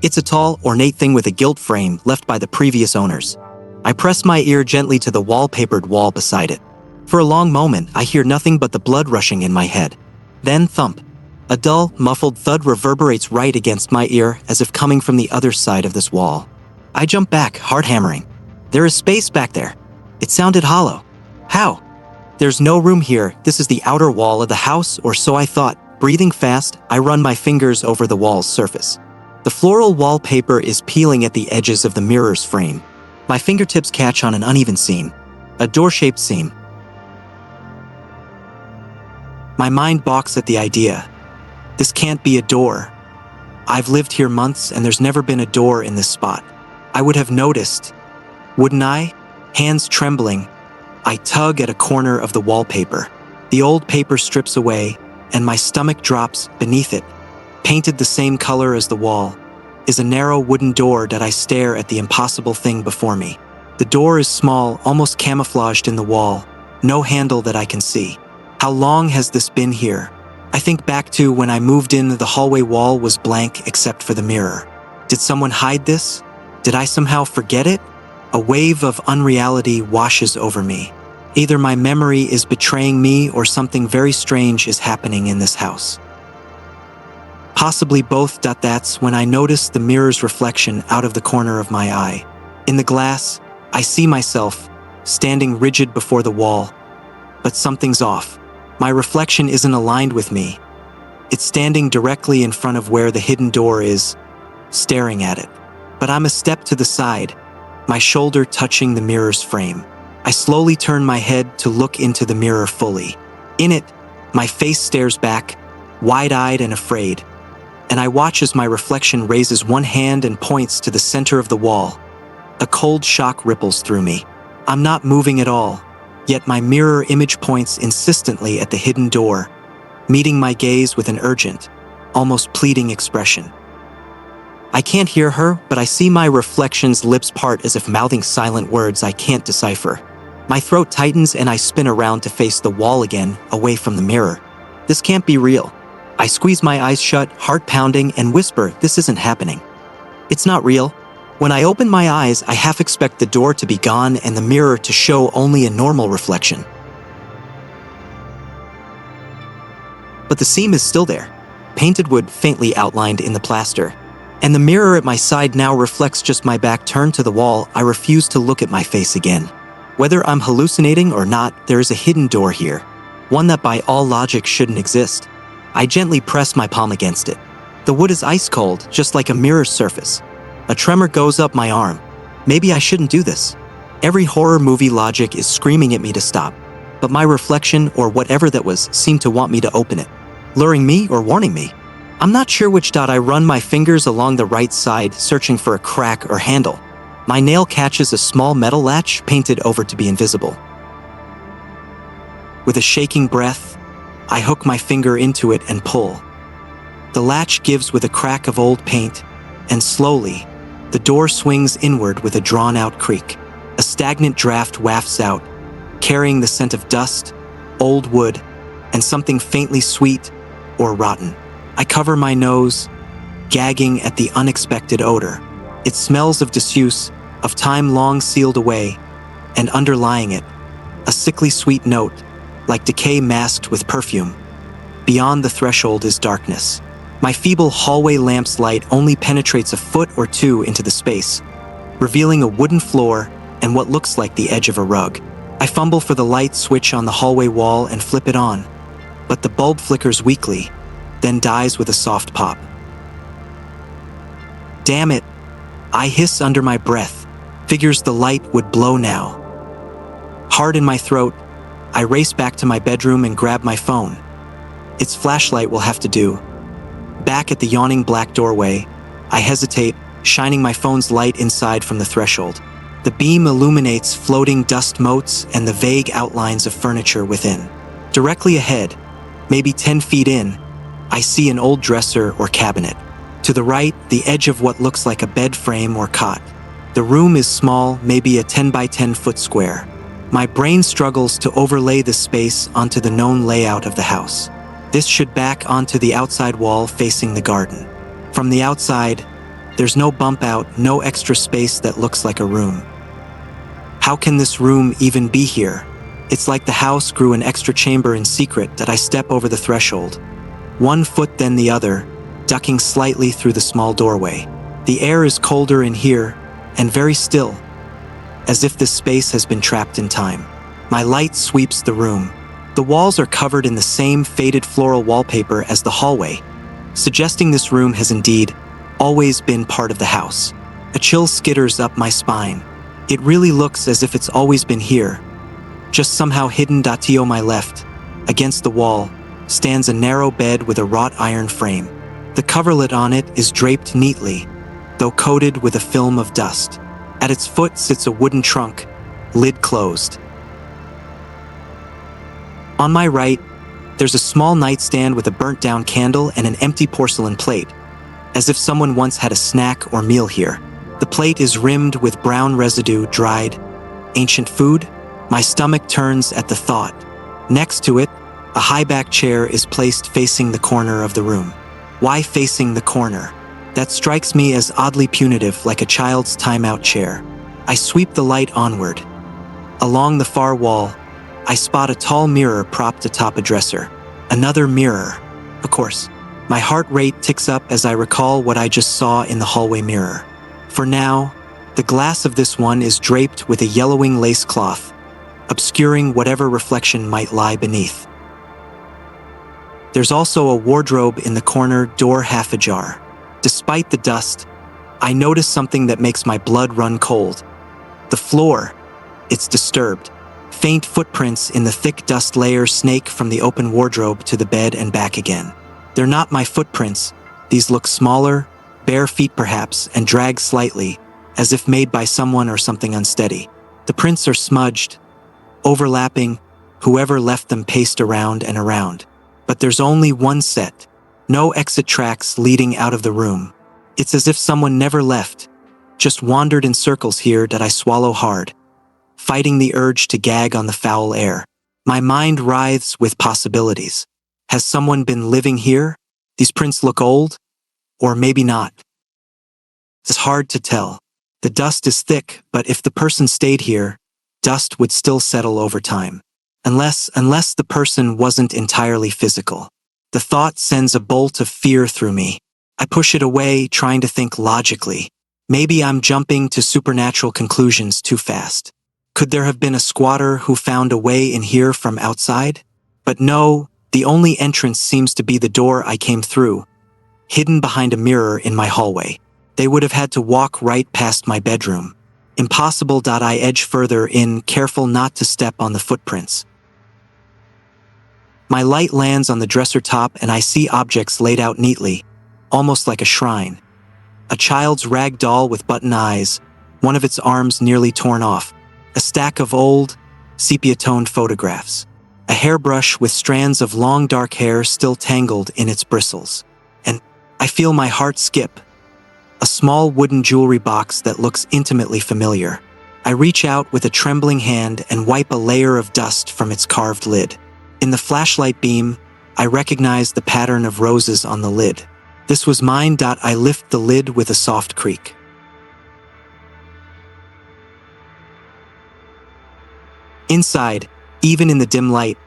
It's a tall, ornate thing with a gilt frame left by the previous owners. I press my ear gently to the wallpapered wall beside it. For a long moment, I hear nothing but the blood rushing in my head. Then thump. A dull, muffled thud reverberates right against my ear as if coming from the other side of this wall. I jump back, heart hammering. There is space back there. It sounded hollow. How? There's no room here. This is the outer wall of the house, or so I thought. Breathing fast, I run my fingers over the wall's surface. The floral wallpaper is peeling at the edges of the mirror's frame. My fingertips catch on an uneven seam. A door-shaped seam. My mind balks at the idea. This can't be a door. I've lived here months and there's never been a door in this spot. I would have noticed, wouldn't I? Hands trembling, I tug at a corner of the wallpaper. The old paper strips away, and my stomach drops beneath it. Painted the same color as the wall is a narrow wooden door that I stare at the impossible thing before me. The door is small, almost camouflaged in the wall, no handle that I can see. How long has this been here? I think back to when I moved in, the hallway wall was blank except for the mirror. Did someone hide this? Did I somehow forget it? A wave of unreality washes over me. Either my memory is betraying me or something very strange is happening in this house. Possibly both. That's when I notice the mirror's reflection out of the corner of my eye. In the glass, I see myself, standing rigid before the wall. But something's off. My reflection isn't aligned with me. It's standing directly in front of where the hidden door is, staring at it. But I'm a step to the side, my shoulder touching the mirror's frame. I slowly turn my head to look into the mirror fully. In it, my face stares back, wide-eyed and afraid, and I watch as my reflection raises one hand and points to the center of the wall. A cold shock ripples through me. I'm not moving at all, yet my mirror image points insistently at the hidden door, meeting my gaze with an urgent, almost pleading expression. I can't hear her, but I see my reflection's lips part as if mouthing silent words I can't decipher. My throat tightens and I spin around to face the wall again, away from the mirror. This can't be real. I squeeze my eyes shut, heart pounding, and whisper, this isn't happening. It's not real. When I open my eyes, I half expect the door to be gone and the mirror to show only a normal reflection. But the seam is still there, painted wood faintly outlined in the plaster. And the mirror at my side now reflects just my back turned to the wall. I refuse to look at my face again. Whether I'm hallucinating or not, there is a hidden door here, one that by all logic shouldn't exist. I gently press my palm against it. The wood is ice cold, just like a mirror's surface. A tremor goes up my arm. Maybe I shouldn't do this. Every horror movie logic is screaming at me to stop, but my reflection, or whatever that was, seemed to want me to open it, luring me or warning me. I'm not sure which. I run my fingers along the right side, searching for a crack or handle. My nail catches a small metal latch painted over to be invisible. With a shaking breath, I hook my finger into it and pull. The latch gives with a crack of old paint, and slowly, the door swings inward with a drawn-out creak. A stagnant draft wafts out, carrying the scent of dust, old wood, and something faintly sweet or rotten. I cover my nose, gagging at the unexpected odor. It smells of disuse, of time long sealed away, and underlying it, a sickly sweet note, like decay masked with perfume. Beyond the threshold is darkness. My feeble hallway lamp's light only penetrates a foot or two into the space, revealing a wooden floor and what looks like the edge of a rug. I fumble for the light switch on the hallway wall and flip it on, but the bulb flickers weakly, then dies with a soft pop. Damn it! I hiss under my breath. Figures the light would blow now. Hard in my throat, I race back to my bedroom and grab my phone. Its flashlight will have to do. Back at the yawning black doorway, I hesitate, shining my phone's light inside from the threshold. The beam illuminates floating dust motes and the vague outlines of furniture within. Directly ahead, maybe 10 feet in, I see an old dresser or cabinet. To the right, the edge of what looks like a bed frame or cot. The room is small, maybe a 10 by 10 foot square. My brain struggles to overlay the space onto the known layout of the house. This should back onto the outside wall facing the garden. From the outside, there's no bump out, no extra space that looks like a room. How can this room even be here? It's like the house grew an extra chamber in secret that I step over the threshold. One foot then the other, ducking slightly through the small doorway. The air is colder in here, and very still, as if this space has been trapped in time. My light sweeps the room. The walls are covered in the same faded floral wallpaper as the hallway, suggesting this room has indeed always been part of the house. A chill skitters up my spine. It really looks as if it's always been here, just somehow hidden. To my left, against the wall, stands a narrow bed with a wrought iron frame. The coverlet on it is draped neatly, though coated with a film of dust. At its foot sits a wooden trunk, lid closed. On my right, there's a small nightstand with a burnt-down candle and an empty porcelain plate, as if someone once had a snack or meal here. The plate is rimmed with brown residue, dried, ancient food. My stomach turns at the thought. Next to it, a high-back chair is placed facing the corner of the room. Why facing the corner? That strikes me as oddly punitive, like a child's timeout chair. I sweep the light onward. Along the far wall, I spot a tall mirror propped atop a dresser. Another mirror. Of course, my heart rate ticks up as I recall what I just saw in the hallway mirror. For now, the glass of this one is draped with a yellowing lace cloth, obscuring whatever reflection might lie beneath. There's also a wardrobe in the corner, door half ajar. Despite the dust, I notice something that makes my blood run cold. The floor, it's disturbed. Faint footprints in the thick dust layer snake from the open wardrobe to the bed and back again. They're not my footprints. These look smaller, bare feet perhaps, and drag slightly, as if made by someone or something unsteady. The prints are smudged, overlapping, whoever left them paced around and around. But there's only one set. No exit tracks leading out of the room. It's as if someone never left, just wandered in circles here. That I swallow hard, fighting the urge to gag on the foul air. My mind writhes with possibilities. Has someone been living here? These prints look old, or maybe not. It's hard to tell. The dust is thick, but if the person stayed here, dust would still settle over time. Unless the person wasn't entirely physical. The thought sends a bolt of fear through me. I push it away, trying to think logically. Maybe I'm jumping to supernatural conclusions too fast. Could there have been a squatter who found a way in here from outside? But no, the only entrance seems to be the door I came through, hidden behind a mirror in my hallway. They would have had to walk right past my bedroom. Impossible. I edge further in, careful not to step on the footprints. My light lands on the dresser top and I see objects laid out neatly, almost like a shrine. A child's rag doll with button eyes, one of its arms nearly torn off, a stack of old, sepia-toned photographs, a hairbrush with strands of long dark hair still tangled in its bristles. And I feel my heart skip. A small wooden jewelry box that looks intimately familiar. I reach out with a trembling hand and wipe a layer of dust from its carved lid. In the flashlight beam, I recognize the pattern of roses on the lid. This was mine. I lift the lid with a soft creak. Inside, even in the dim light,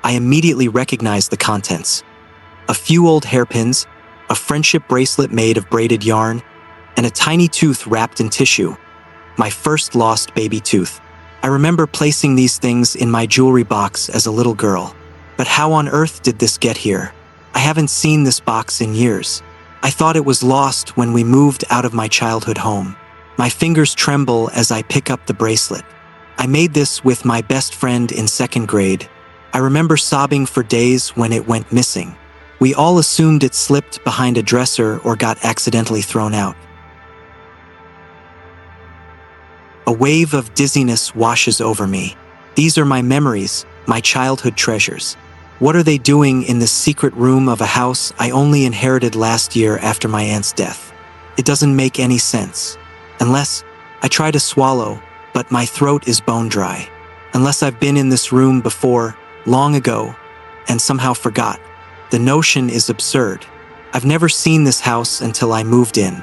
I immediately recognize the contents. A few old hairpins, a friendship bracelet made of braided yarn, and a tiny tooth wrapped in tissue. My first lost baby tooth. I remember placing these things in my jewelry box as a little girl. But how on earth did this get here? I haven't seen this box in years. I thought it was lost when we moved out of my childhood home. My fingers tremble as I pick up the bracelet. I made this with my best friend in 2nd grade. I remember sobbing for days when it went missing. We all assumed it slipped behind a dresser or got accidentally thrown out. A wave of dizziness washes over me. These are my memories, my childhood treasures. What are they doing in this secret room of a house I only inherited last year after my aunt's death? It doesn't make any sense. Unless I try to swallow, but my throat is bone dry. Unless I've been in this room before, long ago, and somehow forgot. The notion is absurd. I've never seen this house until I moved in.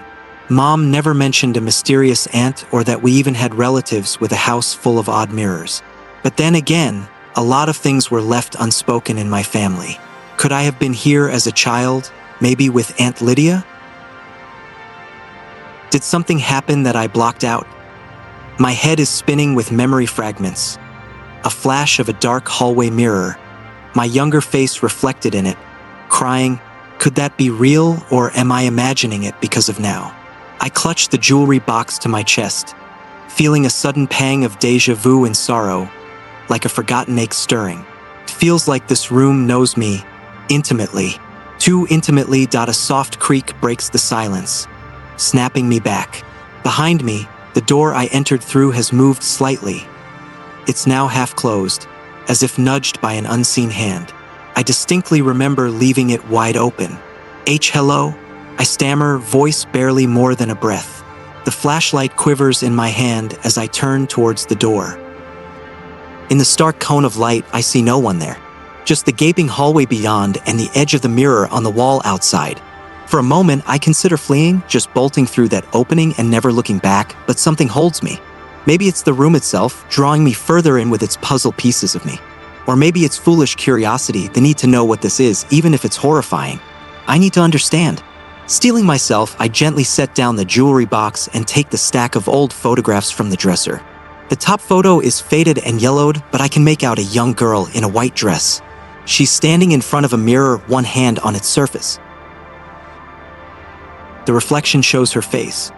Mom never mentioned a mysterious aunt or that we even had relatives with a house full of odd mirrors. But then again, a lot of things were left unspoken in my family. Could I have been here as a child, maybe with Aunt Lydia? Did something happen that I blocked out? My head is spinning with memory fragments. A flash of a dark hallway mirror, my younger face reflected in it, crying, could that be real or am I imagining it because of now? I clutched the jewelry box to my chest, feeling a sudden pang of déjà vu and sorrow, like a forgotten ache stirring. It feels like this room knows me, intimately. Too intimately. A soft creak breaks the silence, snapping me back. Behind me, the door I entered through has moved slightly. It's now half closed, as if nudged by an unseen hand. I distinctly remember leaving it wide open. Hello? I stammer, voice barely more than a breath. The flashlight quivers in my hand as I turn towards the door. In the stark cone of light, I see no one there. Just the gaping hallway beyond and the edge of the mirror on the wall outside. For a moment, I consider fleeing, just bolting through that opening and never looking back, but something holds me. Maybe it's the room itself, drawing me further in with its puzzle pieces of me. Or maybe it's foolish curiosity, the need to know what this is, even if it's horrifying. I need to understand. Steeling myself, I gently set down the jewelry box and take the stack of old photographs from the dresser. The top photo is faded and yellowed, but I can make out a young girl in a white dress. She's standing in front of a mirror, one hand on its surface. The reflection shows her face.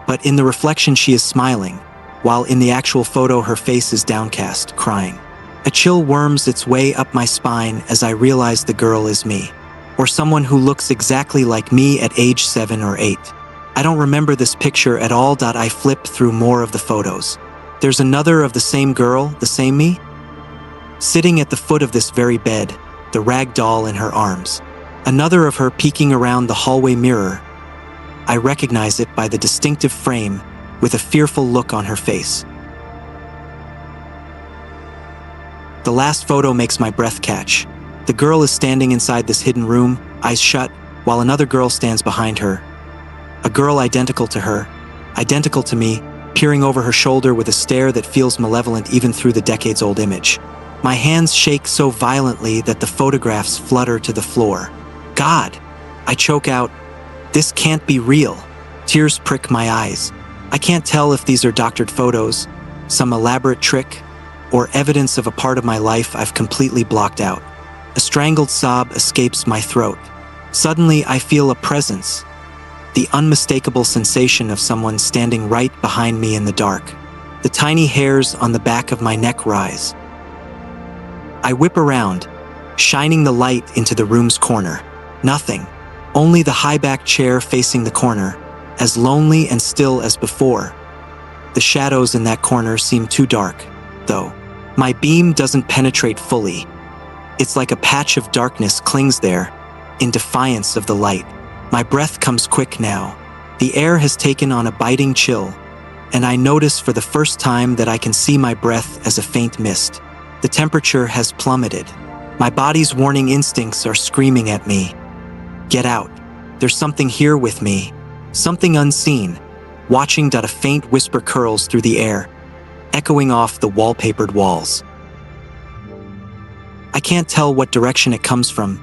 But in the reflection she is smiling, while in the actual photo her face is downcast, crying. A chill worms its way up my spine as I realize the girl is me. Or someone who looks exactly like me at age 7 or 8. I don't remember this picture at all. I flip through more of the photos. There's another of the same girl, the same me, sitting at the foot of this very bed, the rag doll in her arms. Another of her peeking around the hallway mirror. I recognize it by the distinctive frame with a fearful look on her face. The last photo makes my breath catch. The girl is standing inside this hidden room, eyes shut, while another girl stands behind her. A girl identical to her, identical to me, peering over her shoulder with a stare that feels malevolent even through the decades-old image. My hands shake so violently that the photographs flutter to the floor. God! I choke out, this can't be real. Tears prick my eyes. I can't tell if these are doctored photos, some elaborate trick, or evidence of a part of my life I've completely blocked out. A strangled sob escapes my throat. Suddenly, I feel a presence. The unmistakable sensation of someone standing right behind me in the dark. The tiny hairs on the back of my neck rise. I whip around, shining the light into the room's corner. Nothing. Only the high-backed chair facing the corner, as lonely and still as before. The shadows in that corner seem too dark, though. My beam doesn't penetrate fully. It's like a patch of darkness clings there, in defiance of the light. My breath comes quick now. The air has taken on a biting chill, and I notice for the first time that I can see my breath as a faint mist. The temperature has plummeted. My body's warning instincts are screaming at me. Get out. There's something here with me. Something unseen. Watching. A faint whisper curls through the air, echoing off the wallpapered walls. I can't tell what direction it comes from.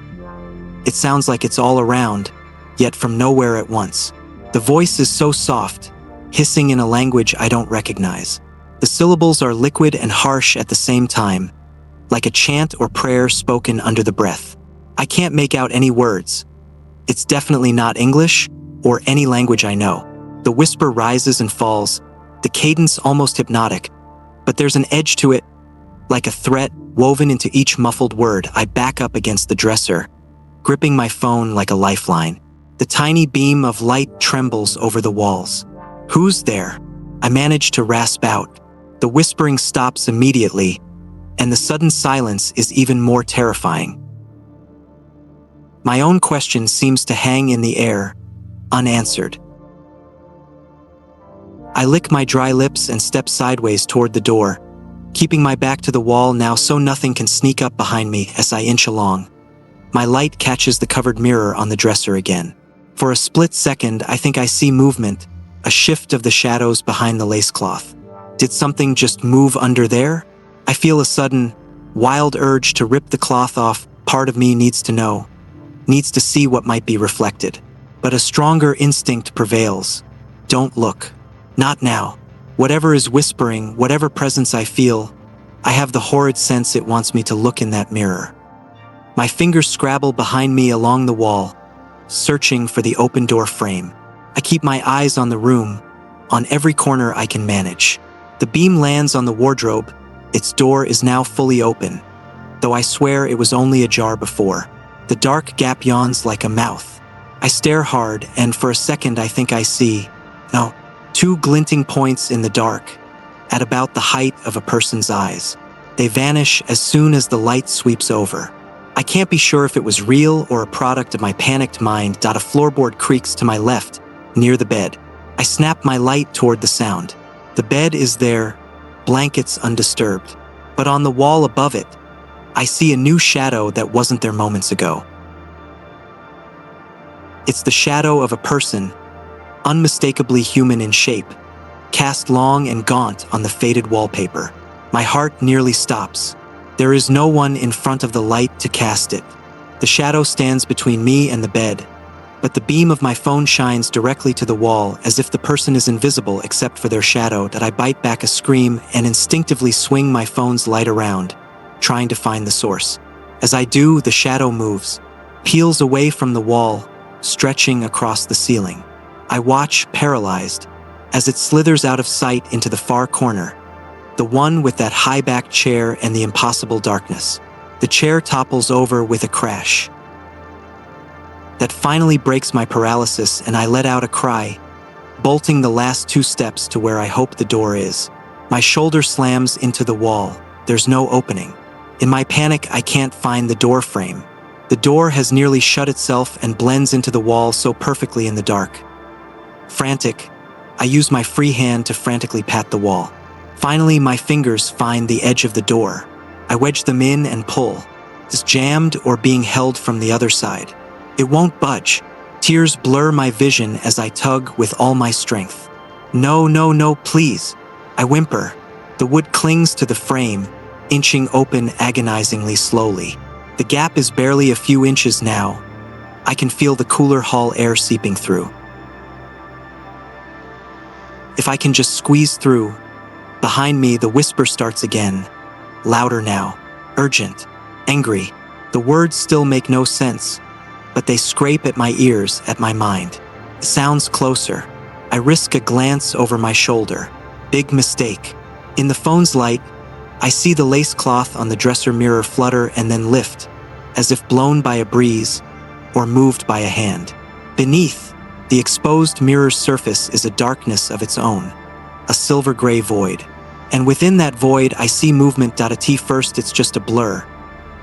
It sounds like it's all around, yet from nowhere at once. The voice is so soft, hissing in a language I don't recognize. The syllables are liquid and harsh at the same time, like a chant or prayer spoken under the breath. I can't make out any words. It's definitely not English or any language I know. The whisper rises and falls, the cadence almost hypnotic, but there's an edge to it, like a threat woven into each muffled word. I back up against the dresser, gripping my phone like a lifeline. The tiny beam of light trembles over the walls. Who's there? I manage to rasp out. The whispering stops immediately, and the sudden silence is even more terrifying. My own question seems to hang in the air, unanswered. I lick my dry lips and step sideways toward the door, keeping my back to the wall now so nothing can sneak up behind me as I inch along. My light catches the covered mirror on the dresser again. For a split second, I think I see movement, a shift of the shadows behind the lace cloth. Did something just move under there? I feel a sudden, wild urge to rip the cloth off. Part of me needs to know, needs to see what might be reflected. But a stronger instinct prevails. Don't look. Not now. Whatever is whispering, whatever presence I feel, I have the horrid sense it wants me to look in that mirror. My fingers scrabble behind me along the wall, searching for the open door frame. I keep my eyes on the room, on every corner I can manage. The beam lands on the wardrobe. Its door is now fully open, though I swear it was only ajar before. The dark gap yawns like a mouth. I stare hard, and for a second I think I see, two glinting points in the dark, at about the height of a person's eyes. They vanish as soon as the light sweeps over. I can't be sure if it was real or a product of my panicked mind. A floorboard creaks to my left, near the bed. I snap my light toward the sound. The bed is there, blankets undisturbed. But on the wall above it, I see a new shadow that wasn't there moments ago. It's the shadow of a person, unmistakably human in shape, cast long and gaunt on the faded wallpaper. My heart nearly stops. There is no one in front of the light to cast it. The shadow stands between me and the bed, but the beam of my phone shines directly to the wall as if the person is invisible except for their shadow. That I bite back a scream and instinctively swing my phone's light around, trying to find the source. As I do, the shadow moves, peels away from the wall, stretching across the ceiling. I watch, paralyzed, as it slithers out of sight into the far corner, the one with that high-backed chair and the impossible darkness. The chair topples over with a crash. That finally breaks my paralysis, and I let out a cry, bolting the last 2 steps to where I hope the door is. My shoulder slams into the wall. There's no opening. In my panic, I can't find the door frame. The door has nearly shut itself and blends into the wall so perfectly in the dark. Frantic, I use my free hand to frantically pat the wall. Finally, my fingers find the edge of the door. I wedge them in and pull. It's jammed or being held from the other side. It won't budge. Tears blur my vision as I tug with all my strength. No, please. I whimper. The wood clings to the frame, inching open agonizingly slowly. The gap is barely a few inches now. I can feel the cooler hall air seeping through. If I can just squeeze through. Behind me, the whisper starts again. Louder now. Urgent. Angry. The words still make no sense, but they scrape at my ears, at my mind. It sounds closer. I risk a glance over my shoulder. Big mistake. In the phone's light, I see the lace cloth on the dresser mirror flutter and then lift, as if blown by a breeze or moved by a hand. Beneath, the exposed mirror's surface is a darkness of its own, a silver-gray void. And within that void, I see movement. At first, it's just a blur,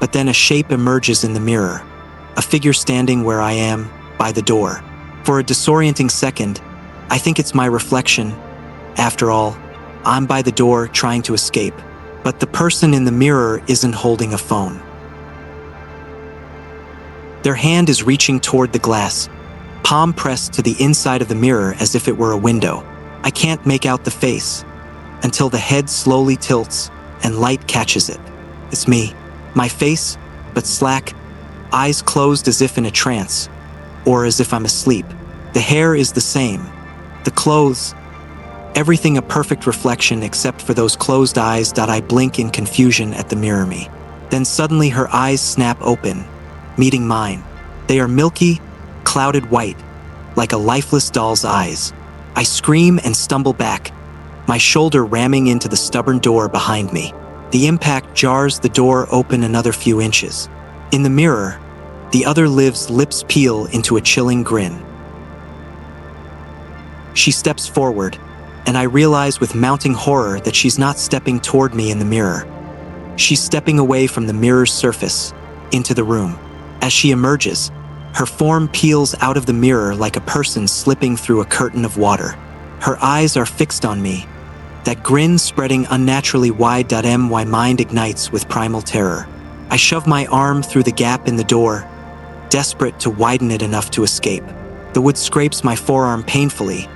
but then a shape emerges in the mirror, a figure standing where I am, by the door. For a disorienting second, I think it's my reflection. After all, I'm by the door trying to escape, but the person in the mirror isn't holding a phone. Their hand is reaching toward the glass, palm pressed to the inside of the mirror as if it were a window. I can't make out the face, until the head slowly tilts and light catches it. It's me, my face, but slack, eyes closed as if in a trance, or as if I'm asleep. The hair is the same, the clothes, everything a perfect reflection except for those closed eyes. I blink in confusion at the mirror me. Then suddenly her eyes snap open, meeting mine. They are milky, clouded white, like a lifeless doll's eyes. I scream and stumble back, my shoulder ramming into the stubborn door behind me. The impact jars the door open another few inches. In the mirror, the other Liv's lips peel into a chilling grin. She steps forward, and I realize with mounting horror that she's not stepping toward me in the mirror. She's stepping away from the mirror's surface, into the room. As she emerges, her form peels out of the mirror like a person slipping through a curtain of water. Her eyes are fixed on me, that grin spreading unnaturally wide. My mind ignites with primal terror. I shove my arm through the gap in the door, desperate to widen it enough to escape. The wood scrapes my forearm painfully,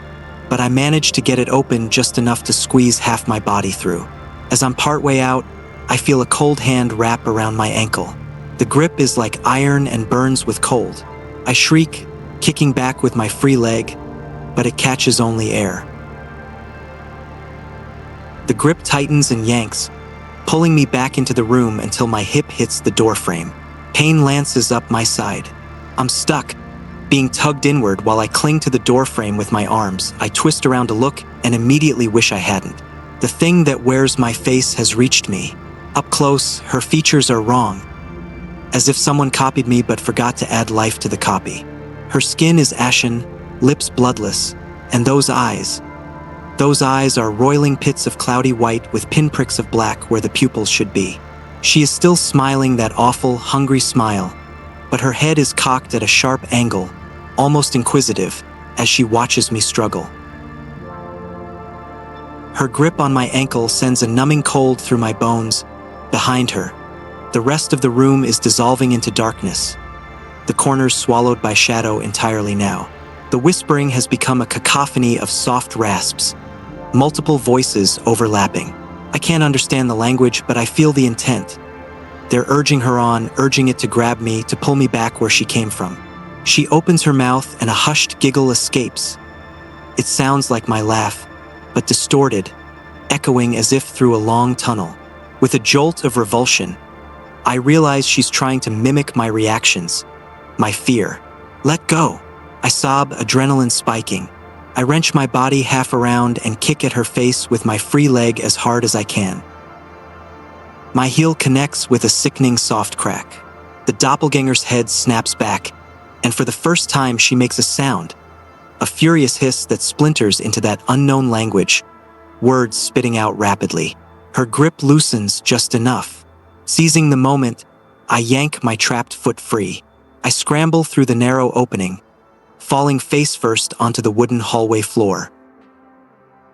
but I manage to get it open just enough to squeeze half my body through. As I'm partway out, I feel a cold hand wrap around my ankle. The grip is like iron and burns with cold. I shriek, kicking back with my free leg, but it catches only air. The grip tightens and yanks, pulling me back into the room until my hip hits the doorframe. Pain lances up my side. I'm stuck, being tugged inward while I cling to the doorframe with my arms. I twist around to look and immediately wish I hadn't. The thing that wears my face has reached me. Up close, her features are wrong, as if someone copied me but forgot to add life to the copy. Her skin is ashen, lips bloodless, and those eyes are roiling pits of cloudy white with pinpricks of black where the pupils should be. She is still smiling that awful, hungry smile, but her head is cocked at a sharp angle, almost inquisitive, as she watches me struggle. Her grip on my ankle sends a numbing cold through my bones. Behind her, the rest of the room is dissolving into darkness, the corners swallowed by shadow entirely now. The whispering has become a cacophony of soft rasps, multiple voices overlapping. I can't understand the language, but I feel the intent. They're urging her on, urging it to grab me, to pull me back where she came from. She opens her mouth and a hushed giggle escapes. It sounds like my laugh, but distorted, echoing as if through a long tunnel. With a jolt of revulsion, I realize she's trying to mimic my reactions, my fear. Let go, I sob, adrenaline spiking. I wrench my body half around and kick at her face with my free leg as hard as I can. My heel connects with a sickening soft crack. The doppelganger's head snaps back, and for the first time she makes a sound, a furious hiss that splinters into that unknown language, words spitting out rapidly. Her grip loosens just enough. Seizing the moment, I yank my trapped foot free. I scramble through the narrow opening, falling face first onto the wooden hallway floor.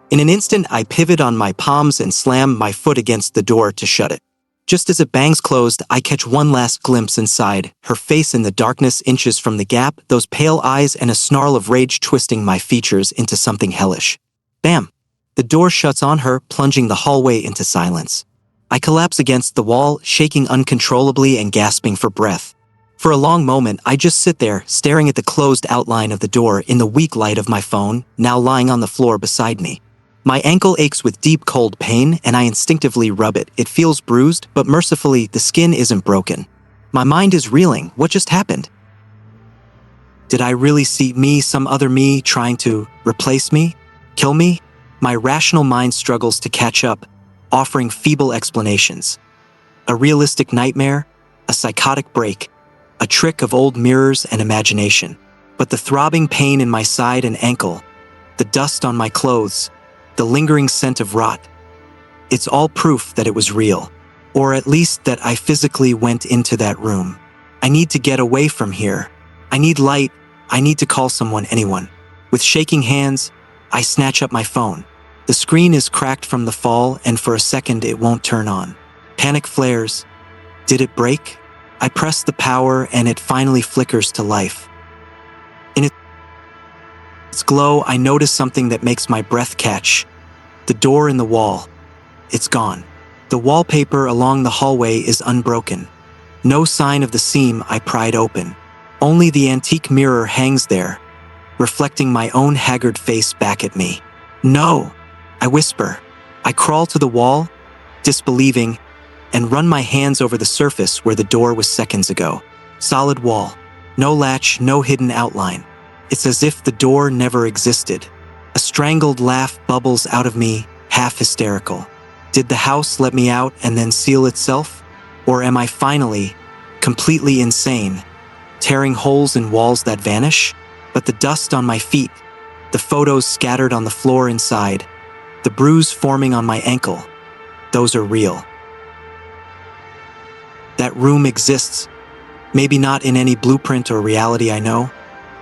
In an instant, I pivot on my palms and slam my foot against the door to shut it. Just as it bangs closed, I catch one last glimpse inside, her face in the darkness inches from the gap, those pale eyes and a snarl of rage twisting my features into something hellish. Bam! The door shuts on her, plunging the hallway into silence. I collapse against the wall, shaking uncontrollably and gasping for breath. For a long moment, I just sit there, staring at the closed outline of the door in the weak light of my phone, now lying on the floor beside me. My ankle aches with deep cold pain, and I instinctively rub it. It feels bruised, but mercifully, the skin isn't broken. My mind is reeling. What just happened? Did I really see me, some other me, trying to replace me? Kill me? My rational mind struggles to catch up, offering feeble explanations. A realistic nightmare? A psychotic break? a trick of old mirrors and imagination. But the throbbing pain in my side and ankle, the dust on my clothes, the lingering scent of rot, it's all proof that it was real. Or at least that I physically went into that room. I need to get away from here. I need light. I need to call someone, anyone. With shaking hands, I snatch up my phone. The screen is cracked from the fall, and for a second it won't turn on. Panic flares. Did it break? I press the power and it finally flickers to life. In its glow, I notice something that makes my breath catch. The door in the wall. It's gone. The wallpaper along the hallway is unbroken. No sign of the seam I pried open. Only the antique mirror hangs there, reflecting my own haggard face back at me. No! I whisper. I crawl to the wall, disbelieving, and run my hands over the surface where the door was seconds ago. Solid wall. No latch, no hidden outline. It's as if the door never existed. A strangled laugh bubbles out of me, half hysterical. Did the house let me out and then seal itself? Or am I finally, completely insane, tearing holes in walls that vanish? But the dust on my feet, the photos scattered on the floor inside, the bruise forming on my ankle, those are real. That room exists. Maybe not in any blueprint or reality I know,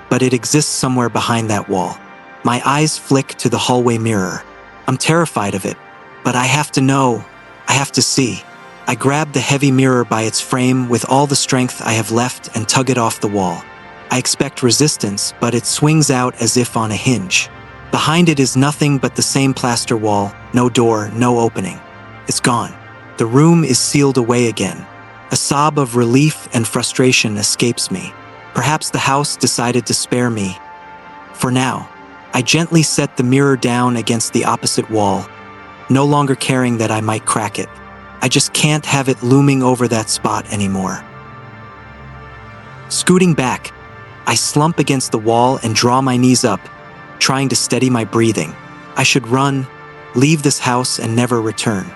but it exists somewhere behind that wall. My eyes flick to the hallway mirror. I'm terrified of it, but I have to know. I have to see. I grab the heavy mirror by its frame with all the strength I have left and tug it off the wall. I expect resistance, but it swings out as if on a hinge. Behind it is nothing but the same plaster wall, no door, no opening. It's gone. The room is sealed away again. A sob of relief and frustration escapes me. Perhaps the house decided to spare me. For now, I gently set the mirror down against the opposite wall, no longer caring that I might crack it. I just can't have it looming over that spot anymore. Scooting back, I slump against the wall and draw my knees up, trying to steady my breathing. I should run, leave this house and never return.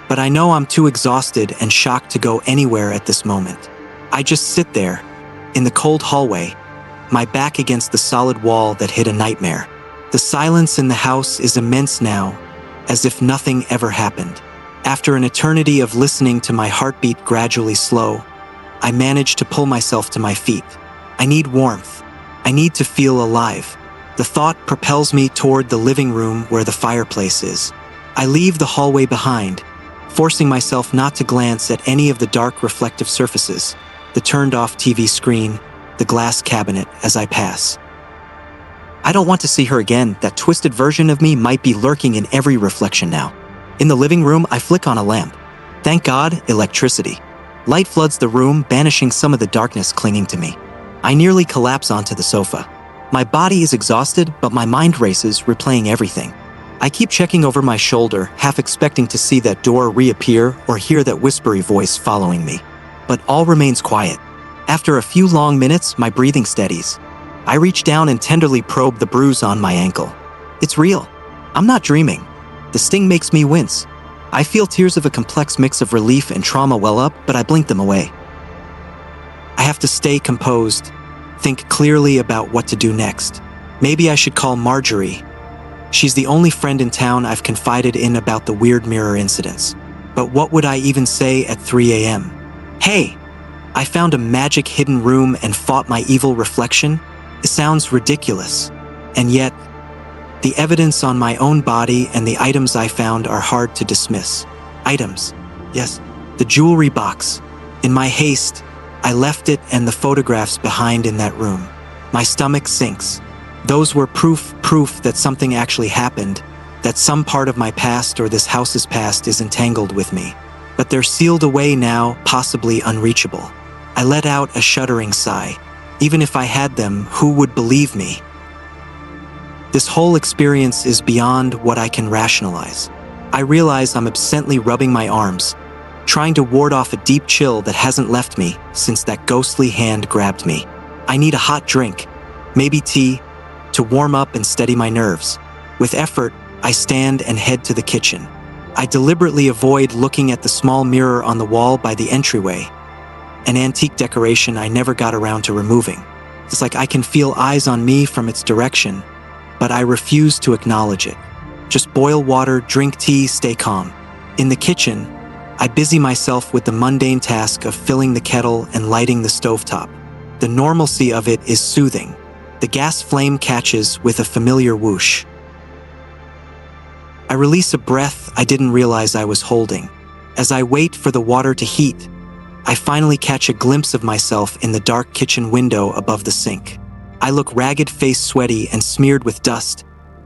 But I know I'm too exhausted and shocked to go anywhere at this moment. I just sit there, in the cold hallway, my back against the solid wall that hid a nightmare. The silence in the house is immense now, as if nothing ever happened. After an eternity of listening to my heartbeat gradually slow, I manage to pull myself to my feet. I need warmth. I need to feel alive. The thought propels me toward the living room where the fireplace is. I leave the hallway behind, forcing myself not to glance at any of the dark reflective surfaces, the turned-off TV screen, the glass cabinet as I pass. I don't want to see her again. That twisted version of me might be lurking in every reflection now. In the living room, I flick on a lamp. Thank God, electricity. Light floods the room, banishing some of the darkness clinging to me. I nearly collapse onto the sofa. My body is exhausted, but my mind races, replaying everything. I keep checking over my shoulder, half expecting to see that door reappear or hear that whispery voice following me. But all remains quiet. After a few long minutes, my breathing steadies. I reach down and tenderly probe the bruise on my ankle. It's real. I'm not dreaming. The sting makes me wince. I feel tears of a complex mix of relief and trauma well up, but I blink them away. I have to stay composed, think clearly about what to do next. Maybe I should call Marjorie. She's the only friend in town I've confided in about the weird mirror incidents. But what would I even say at 3 a.m.? Hey, I found a magic hidden room and fought my evil reflection? It sounds ridiculous. And yet, the evidence on my own body and the items I found are hard to dismiss. Items. Yes, the jewelry box. In my haste, I left it and the photographs behind in that room. My stomach sinks. Those were proof that something actually happened, that some part of my past or this house's past is entangled with me. But they're sealed away now, possibly unreachable. I let out a shuddering sigh. Even if I had them, who would believe me? This whole experience is beyond what I can rationalize. I realize I'm absently rubbing my arms, trying to ward off a deep chill that hasn't left me since that ghostly hand grabbed me. I need a hot drink, maybe tea, to warm up and steady my nerves. With effort, I stand and head to the kitchen. I deliberately avoid looking at the small mirror on the wall by the entryway. an antique decoration I never got around to removing. It's like I can feel eyes on me from its direction, but I refuse to acknowledge it. Just boil water, drink tea, stay calm. In the kitchen, I busy myself with the mundane task of filling the kettle and lighting the stovetop. The normalcy of it is soothing. The gas flame catches with a familiar whoosh. I release a breath I didn't realize I was holding. As I wait for the water to heat, I finally catch a glimpse of myself in the dark kitchen window above the sink. I look ragged, face sweaty and smeared with dust,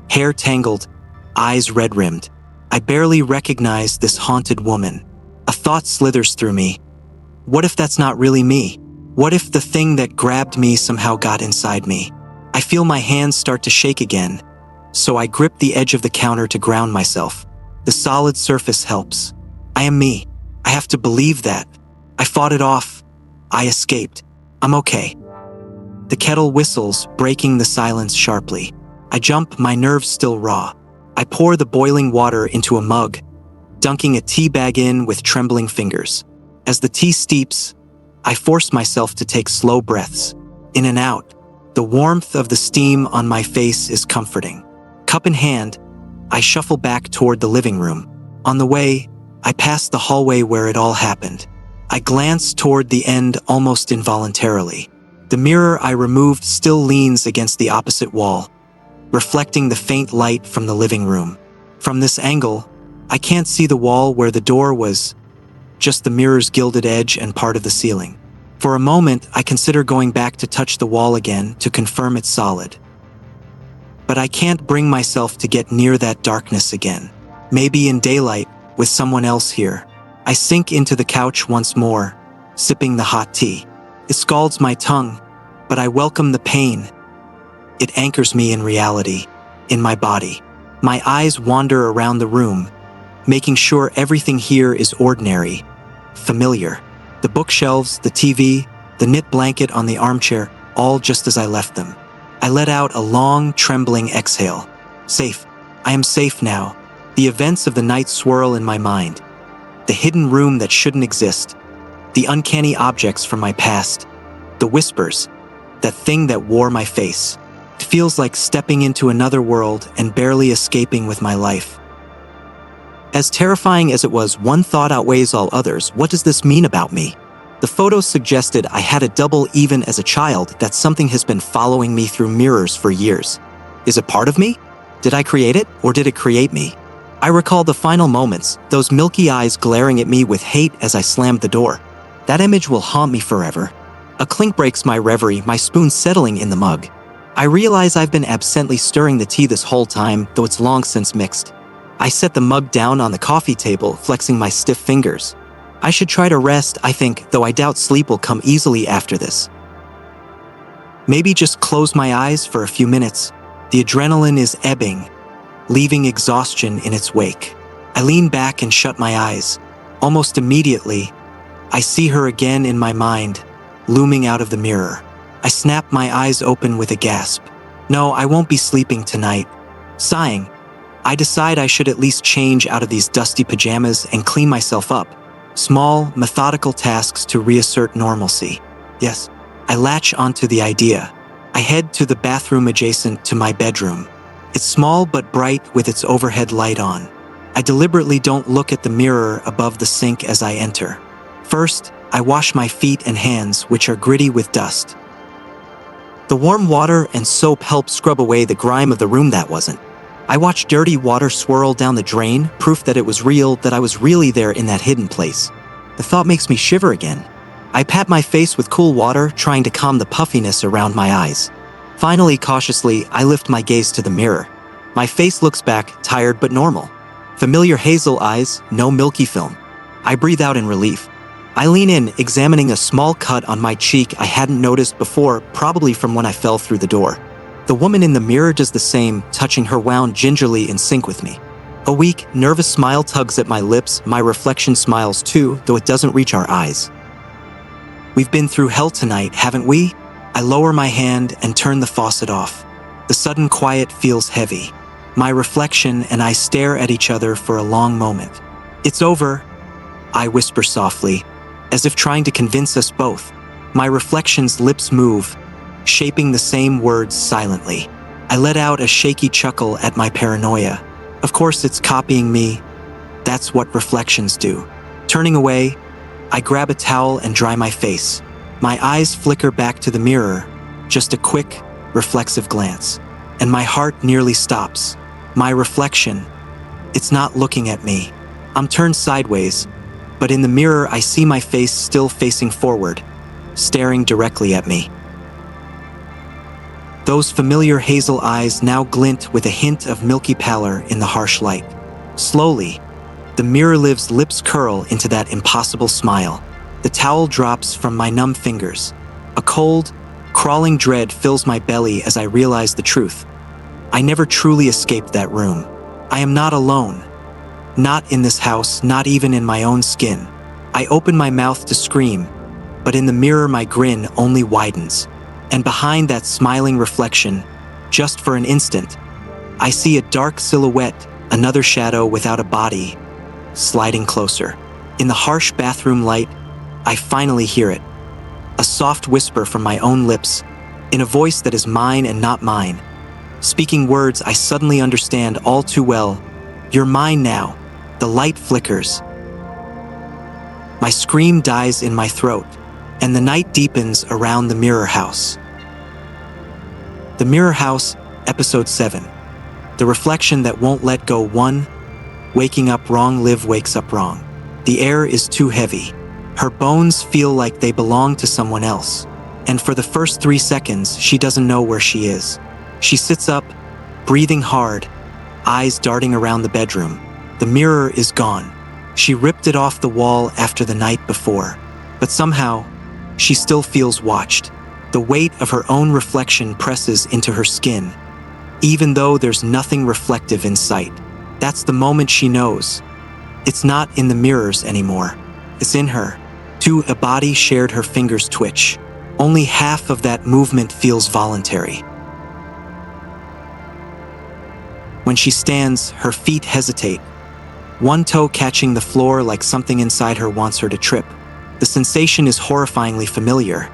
hair tangled, eyes red-rimmed. I barely recognize this haunted woman. A thought slithers through me. What if that's not really me? What if the thing that grabbed me somehow got inside me? I feel my hands start to shake again, so I grip the edge of the counter to ground myself. The solid surface helps. I am me. I have to believe that. I fought it off. I escaped. I'm okay. The kettle whistles, breaking the silence sharply. I jump, my nerves still raw. I pour the boiling water into a mug, dunking a tea bag in with trembling fingers. As the tea steeps, I force myself to take slow breaths, in and out. The warmth of the steam on my face is comforting. Cup in hand, I shuffle back toward the living room. On the way, I pass the hallway where it all happened. I glance toward the end almost involuntarily. The mirror I removed still leans against the opposite wall, reflecting the faint light from the living room. From this angle, I can't see the wall where the door was, just the mirror's gilded edge and part of the ceiling. For a moment, I consider going back to touch the wall again to confirm it's solid. But I can't bring myself to get near that darkness again. Maybe in daylight, with someone else here. I sink into the couch once more, sipping the hot tea. It scalds my tongue, but I welcome the pain. It anchors me in reality, in my body. My eyes wander around the room, making sure everything here is ordinary, familiar. The bookshelves, the TV, the knit blanket on the armchair, all just as I left them. I let out a long, trembling exhale. Safe. I am safe now. The events of the night swirl in my mind. The hidden room that shouldn't exist. The uncanny objects from my past. The whispers. That thing that wore my face. It feels like stepping into another world and barely escaping with my life. As terrifying as it was, one thought outweighs all others. What does this mean about me? The photos suggested I had a double even as a child, that something has been following me through mirrors for years. Is it part of me? Did I create it, or did it create me? I recall the final moments, those milky eyes glaring at me with hate as I slammed the door. That image will haunt me forever. A clink breaks my reverie, my spoon settling in the mug. I realize I've been absently stirring the tea this whole time, though it's long since mixed. I set the mug down on the coffee table, flexing my stiff fingers. I should try to rest, I think, though I doubt sleep will come easily after this. Maybe just close my eyes for a few minutes. The adrenaline is ebbing, leaving exhaustion in its wake. I lean back and shut my eyes. Almost immediately, I see her again in my mind, looming out of the mirror. I snap my eyes open with a gasp. No, I won't be sleeping tonight. Sighing, I decide I should at least change out of these dusty pajamas and clean myself up. Small, methodical tasks to reassert normalcy. Yes, I latch onto the idea. I head to the bathroom adjacent to my bedroom. It's small but bright with its overhead light on. I deliberately don't look at the mirror above the sink as I enter. First, I wash my feet and hands, which are gritty with dust. The warm water and soap help scrub away the grime of the room that wasn't. I watch dirty water swirl down the drain, proof that it was real, that I was really there in that hidden place. The thought makes me shiver again. I pat my face with cool water, trying to calm the puffiness around my eyes. Finally, cautiously, I lift my gaze to the mirror. My face looks back, tired but normal. Familiar hazel eyes, no milky film. I breathe out in relief. I lean in, examining a small cut on my cheek I hadn't noticed before, probably from when I fell through the door. The woman in the mirror does the same, touching her wound gingerly in sync with me. A weak, nervous smile tugs at my lips. My reflection smiles too, though it doesn't reach our eyes. We've been through hell tonight, haven't we? I lower my hand and turn the faucet off. The sudden quiet feels heavy. My reflection and I stare at each other for a long moment. It's over, I whisper softly, as if trying to convince us both. My reflection's lips move, shaping the same words silently. I let out a shaky chuckle at my paranoia. Of course it's copying me. That's what reflections do. Turning away, I grab a towel and dry my face. My eyes flicker back to the mirror, just a quick, reflexive glance. And my heart nearly stops. My reflection, it's not looking at me. I'm turned sideways, but in the mirror I see my face still facing forward, staring directly at me. Those familiar hazel eyes now glint with a hint of milky pallor in the harsh light. Slowly, the mirror-live's lips curl into that impossible smile. The towel drops from my numb fingers. A cold, crawling dread fills my belly as I realize the truth. I never truly escaped that room. I am not alone. Not in this house, not even in my own skin. I open my mouth to scream, but in the mirror my grin only widens. And behind that smiling reflection, just for an instant, I see a dark silhouette, another shadow without a body, sliding closer. In the harsh bathroom light, I finally hear it. A soft whisper from my own lips, in a voice that is mine and not mine. Speaking words I suddenly understand all too well. You're mine now. The light flickers. My scream dies in my throat, and the night deepens around the Mirror House. The Mirror House, Episode 7. The reflection that won't let go. 1. Waking up wrong. Liv wakes up wrong. The air is too heavy. Her bones feel like they belong to someone else. And for the first 3 seconds, she doesn't know where she is. She sits up, breathing hard, eyes darting around the bedroom. The mirror is gone. She ripped it off the wall after the night before. But somehow, she still feels watched. The weight of her own reflection presses into her skin, even though there's nothing reflective in sight. That's the moment she knows. It's not in the mirrors anymore. It's in her. Too, a body shared. Her fingers twitch. Only half of that movement feels voluntary. When she stands, her feet hesitate, one toe catching the floor like something inside her wants her to trip. The sensation is horrifyingly familiar,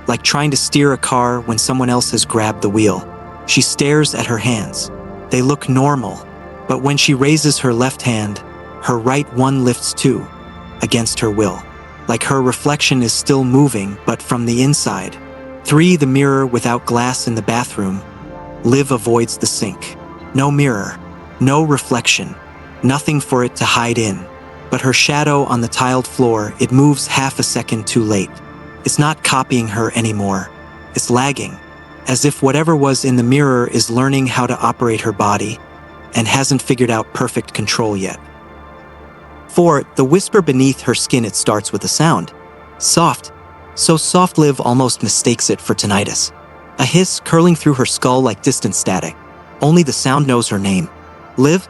like trying to steer a car when someone else has grabbed the wheel. She stares at her hands. They look normal, but when she raises her left hand, her right one lifts too, against her will. Like her reflection is still moving, but from the inside. 3. The mirror without glass in the bathroom. Liv avoids the sink. No mirror, no reflection, nothing for it to hide in. But her shadow on the tiled floor, it moves half a second too late. It's not copying her anymore. It's lagging, as if whatever was in the mirror is learning how to operate her body and hasn't figured out perfect control yet. 4. The whisper beneath her skin. It starts with a sound. Soft. So soft Liv almost mistakes it for tinnitus. A hiss curling through her skull like distant static. Only the sound knows her name. Liv?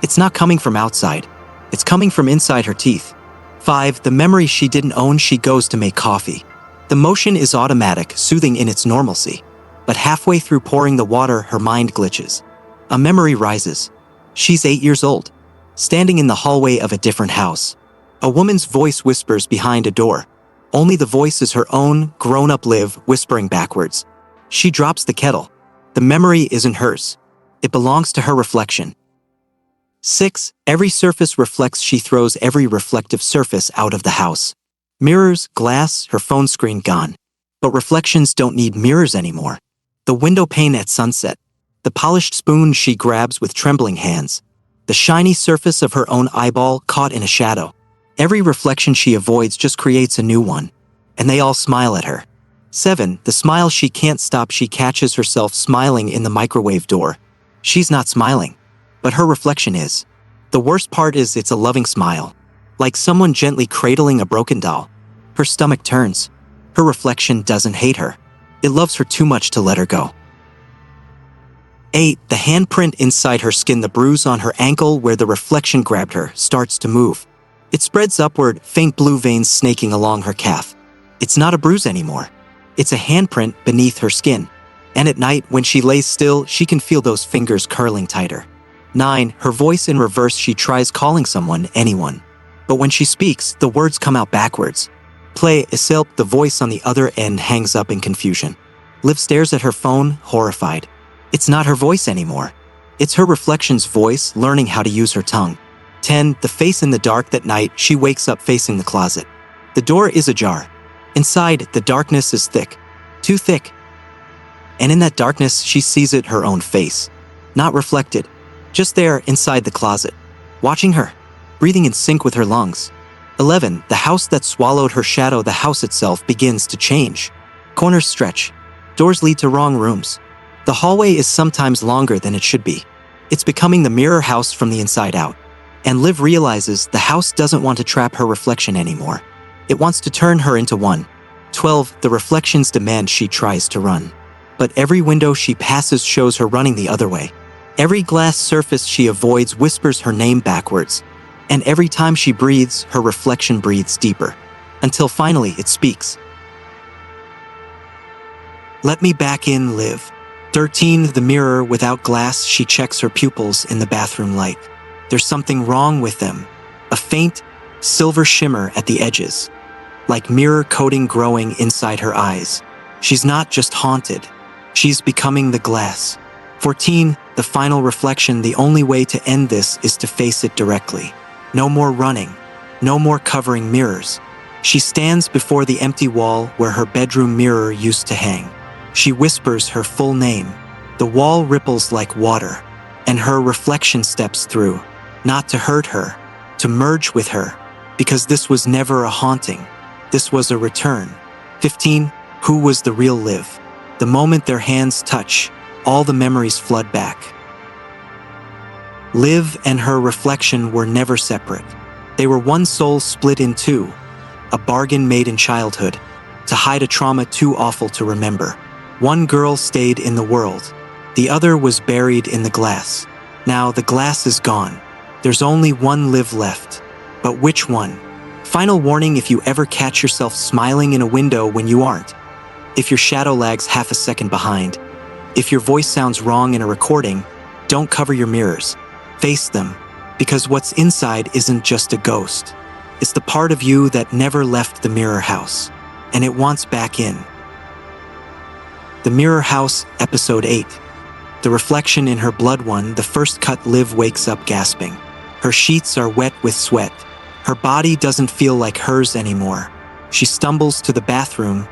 It's not coming from outside. It's coming from inside her teeth. 5. The memory she didn't own. She goes to make coffee. The motion is automatic, soothing in its normalcy. But halfway through pouring the water, her mind glitches. A memory rises. She's 8 years old, standing in the hallway of a different house. A woman's voice whispers behind a door. Only the voice is her own, grown-up Liv, whispering backwards. She drops the kettle. The memory isn't hers. It belongs to her reflection. 6. Every surface reflects. She throws every reflective surface out of the house. Mirrors, glass, her phone screen gone. But reflections don't need mirrors anymore. The window pane at sunset. The polished spoon she grabs with trembling hands. The shiny surface of her own eyeball caught in a shadow. Every reflection she avoids just creates a new one. And they all smile at her. 7. The smile she can't stop. She catches herself smiling in the microwave door. She's not smiling, but her reflection is. The worst part is it's a loving smile, like someone gently cradling a broken doll. Her stomach turns. Her reflection doesn't hate her. It loves her too much to let her go. 8. The handprint inside her skin. The bruise on her ankle where the reflection grabbed her starts to move. It spreads upward, faint blue veins snaking along her calf. It's not a bruise anymore. It's a handprint beneath her skin. And at night, when she lays still, she can feel those fingers curling tighter. 9. Her voice in reverse. She tries calling someone, anyone. But when she speaks, the words come out backwards. Play Iselp. The voice on the other end hangs up in confusion. Liv stares at her phone, horrified. It's not her voice anymore. It's her reflection's voice learning how to use her tongue. 10. The face in the dark. That night, she wakes up facing the closet. The door is ajar. Inside, the darkness is thick. Too thick. And in that darkness, she sees it her own face. Not reflected. Just there, inside the closet. Watching her. Breathing in sync with her lungs. 11. The house that swallowed her shadow. The house itself begins to change. Corners stretch. Doors lead to wrong rooms. The hallway is sometimes longer than it should be. It's becoming the mirror house from the inside out. And Liv realizes the house doesn't want to trap her reflection anymore. It wants to turn her into one. 12. The reflections demand she tries to run. But every window she passes shows her running the other way. Every glass surface she avoids whispers her name backwards. And every time she breathes, her reflection breathes deeper. Until finally it speaks. Let me back in, Liv. 13. The mirror without glass. She checks her pupils in the bathroom light. There's something wrong with them. A faint, silver shimmer at the edges. Like mirror coating growing inside her eyes. She's not just haunted. She's becoming the glass. 14. The final reflection. The only way to end this is to face it directly. No more running. No more covering mirrors. She stands before the empty wall where her bedroom mirror used to hang. She whispers her full name. The wall ripples like water, and her reflection steps through, not to hurt her, to merge with her, because this was never a haunting. This was a return. 15. Who was the real Liv? The moment their hands touch, all the memories flood back. Liv and her reflection were never separate. They were one soul split in two, a bargain made in childhood, to hide a trauma too awful to remember. One girl stayed in the world. The other was buried in the glass. Now the glass is gone. There's only one Liv left. But which one? Final warning: if you ever catch yourself smiling in a window when you aren't, if your shadow lags half a second behind, if your voice sounds wrong in a recording, don't cover your mirrors. Face them, because what's inside isn't just a ghost. It's the part of you that never left the mirror house, and it wants back in. The Mirror House, Episode 8. The reflection in her blood. 1. The first cut. Liv wakes up gasping. Her sheets are wet with sweat. Her body doesn't feel like hers anymore. She stumbles to the bathroom,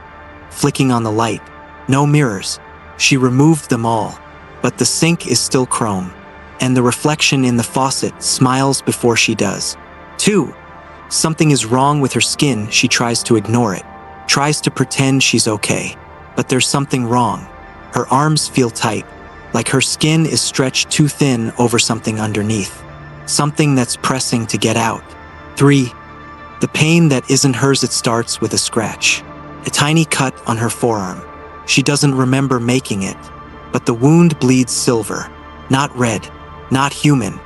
flicking on the light. No mirrors. She removed them all. But the sink is still chrome. And the reflection in the faucet smiles before she does. 2. Something is wrong with her skin. She tries to ignore it. Tries to pretend she's okay. But there's something wrong. Her arms feel tight, like her skin is stretched too thin over something underneath. Something that's pressing to get out. 3. The pain that isn't hers. It starts with a scratch. A tiny cut on her forearm. She doesn't remember making it, but the wound bleeds silver. Not red, not human.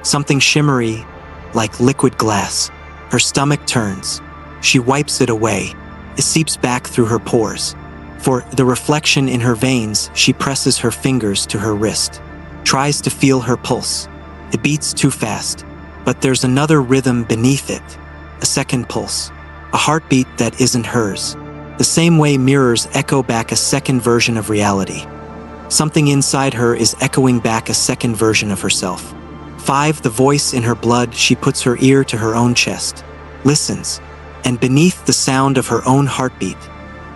Something shimmery, like liquid glass. Her stomach turns. She wipes it away. It seeps back through her pores. For the reflection in her veins, she presses her fingers to her wrist. Tries to feel her pulse. It beats too fast. But there's another rhythm beneath it. A second pulse. A heartbeat that isn't hers. The same way mirrors echo back a second version of reality. Something inside her is echoing back a second version of herself. 5. The voice in her blood. She puts her ear to her own chest. Listens. And beneath the sound of her own heartbeat,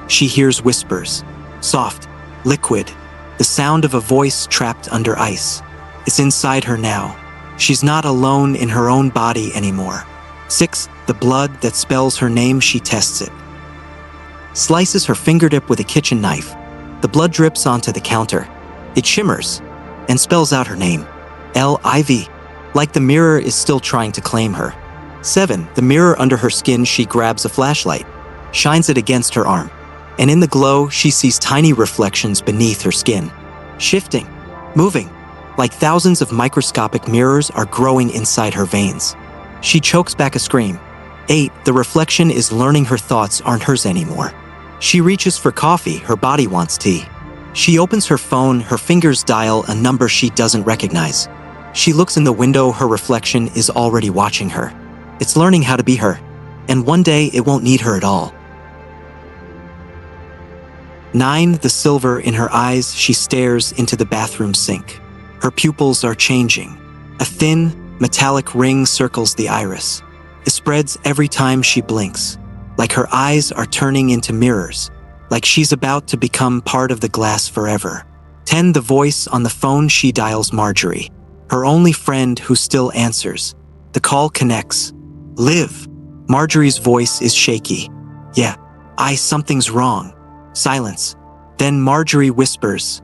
she hears whispers. Soft, liquid, the sound of a voice trapped under ice. It's inside her now. She's not alone in her own body anymore. 6. The blood that spells her name. She tests it. Slices her fingertip with a kitchen knife. The blood drips onto the counter. It shimmers and spells out her name. Liv. Like the mirror is still trying to claim her. 7. The mirror under her skin. She grabs a flashlight, shines it against her arm, and in the glow, she sees tiny reflections beneath her skin. Shifting, moving, like thousands of microscopic mirrors are growing inside her veins. She chokes back a scream. 8. The reflection is learning her thoughts aren't hers anymore. She reaches for coffee. Her body wants tea. She opens her phone. Her fingers dial a number she doesn't recognize. She looks in the window. Her reflection is already watching her. It's learning how to be her. and one day it won't need her at all. 9. The silver in her eyes, she stares into the bathroom sink. Her pupils are changing. A thin, metallic ring circles the iris. It spreads every time she blinks, like her eyes are turning into mirrors, like she's about to become part of the glass forever. 10. The voice on the phone, she dials Marjorie, her only friend who still answers. The call connects. Liv. Marjorie's voice is shaky. Yeah, something's wrong. Silence. Then Marjorie whispers,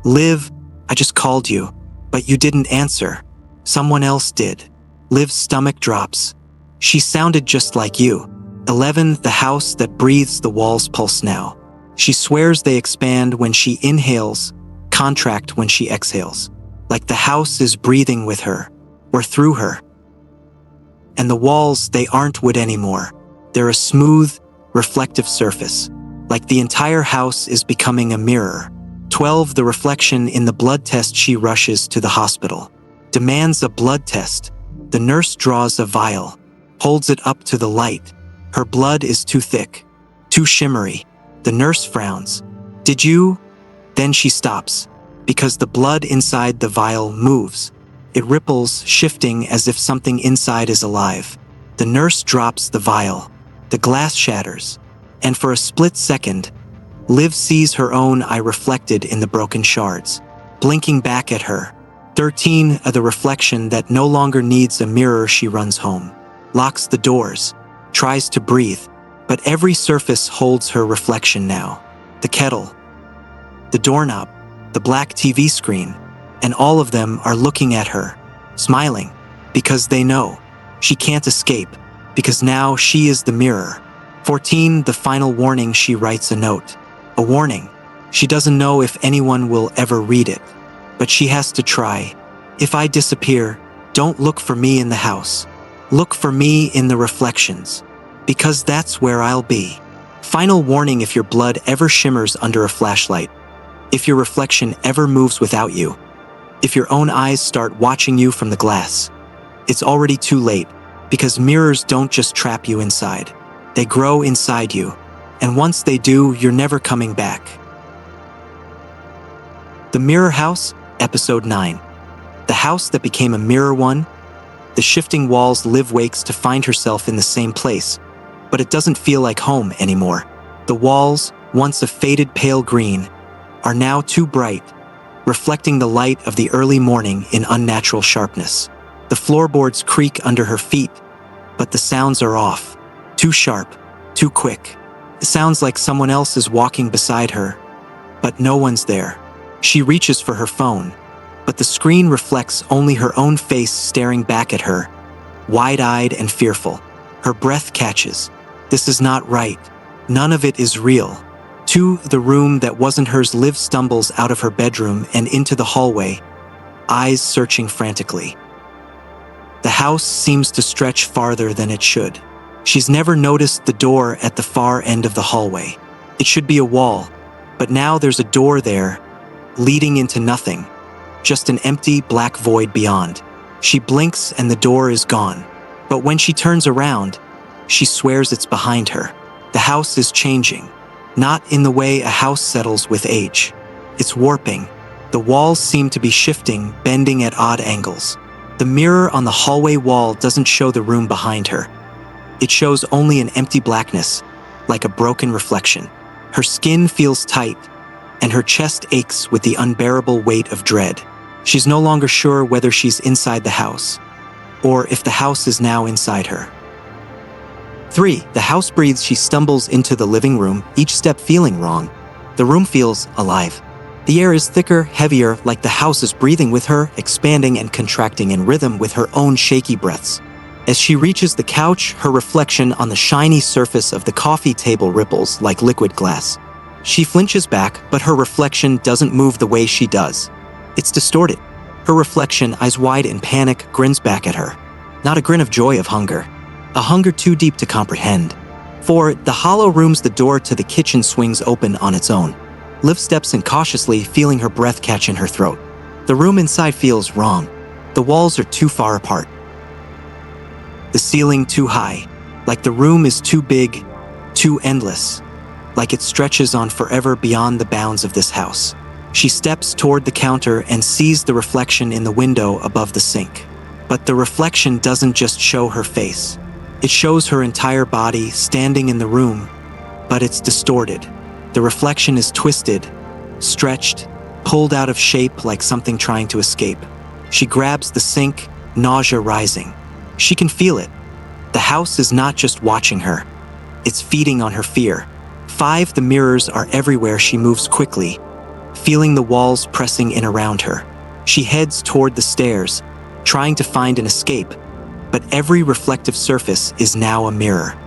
Liv, I just called you, but you didn't answer. Someone else did. Liv's stomach drops. She sounded just like you. 11. The house that breathes, the walls pulse now. She swears they expand when she inhales, contract when she exhales. Like the house is breathing with her, or through her. And the walls, they aren't wood anymore. They're a smooth, reflective surface. Like the entire house is becoming a mirror. 12. The reflection in the blood test, she rushes to the hospital. Demands a blood test. The nurse draws a vial, holds it up to the light. Her blood is too thick, too shimmery. The nurse frowns. Did you? Then she stops, because the blood inside the vial moves. It ripples, shifting as if something inside is alive. The nurse drops the vial. The glass shatters. And for a split second, Liv sees her own eye reflected in the broken shards, blinking back at her. 13. The reflection that no longer needs a mirror, she runs home, locks the doors, tries to breathe, but every surface holds her reflection now. The kettle, the doorknob, the black TV screen, and all of them are looking at her, smiling, because they know she can't escape, because now she is the mirror. 14. The final warning, she writes a note. A warning. She doesn't know if anyone will ever read it, but she has to try. If I disappear, don't look for me in the house. Look for me in the reflections, because that's where I'll be. Final warning: if your blood ever shimmers under a flashlight, if your reflection ever moves without you, if your own eyes start watching you from the glass, it's already too late, because mirrors don't just trap you inside. They grow inside you, and once they do, you're never coming back. The Mirror House, Episode 9. The house that became a mirror one. The shifting walls. Liv wakes to find herself in the same place, but it doesn't feel like home anymore. The walls, once a faded pale green, are now too bright, reflecting the light of the early morning in unnatural sharpness. The floorboards creak under her feet, but the sounds are off. Too sharp, too quick. It sounds like someone else is walking beside her, but no one's there. She reaches for her phone, but the screen reflects only her own face staring back at her, wide-eyed and fearful. Her breath catches. This is not right. None of it is real. To the room that wasn't hers. Liv stumbles out of her bedroom and into the hallway, eyes searching frantically. The house seems to stretch farther than it should. She's never noticed the door at the far end of the hallway. It should be a wall, but now there's a door there, leading into nothing. Just an empty, black void beyond. She blinks and the door is gone. But when she turns around, she swears it's behind her. The house is changing. Not in the way a house settles with age. It's warping. The walls seem to be shifting, bending at odd angles. The mirror on the hallway wall doesn't show the room behind her. It shows only an empty blackness, like a broken reflection. Her skin feels tight, and her chest aches with the unbearable weight of dread. She's no longer sure whether she's inside the house, or if the house is now inside her. 3. The house breathes. She stumbles into the living room, each step feeling wrong. The room feels alive. The air is thicker, heavier, like the house is breathing with her, expanding and contracting in rhythm with her own shaky breaths. As she reaches the couch, her reflection on the shiny surface of the coffee table ripples like liquid glass. She flinches back, but her reflection doesn't move the way she does. It's distorted. Her reflection, eyes wide in panic, grins back at her. Not a grin of joy, of hunger. A hunger too deep to comprehend. 4. The hollow room's the door to the kitchen swings open on its own. Liv steps in cautiously, feeling her breath catch in her throat. The room inside feels wrong. The walls are too far apart. The ceiling too high. like the room is too big, too endless, like it stretches on forever beyond the bounds of this house. She steps toward the counter and sees the reflection in the window above the sink. But the reflection doesn't just show her face. It shows her entire body standing in the room, but it's distorted. The reflection is twisted, stretched, pulled out of shape like something trying to escape. She grabs the sink, nausea rising. She can feel it. The house is not just watching her. It's feeding on her fear. 5. The mirrors are everywhere. She moves quickly, feeling the walls pressing in around her. She heads toward the stairs, trying to find an escape, but every reflective surface is now a mirror.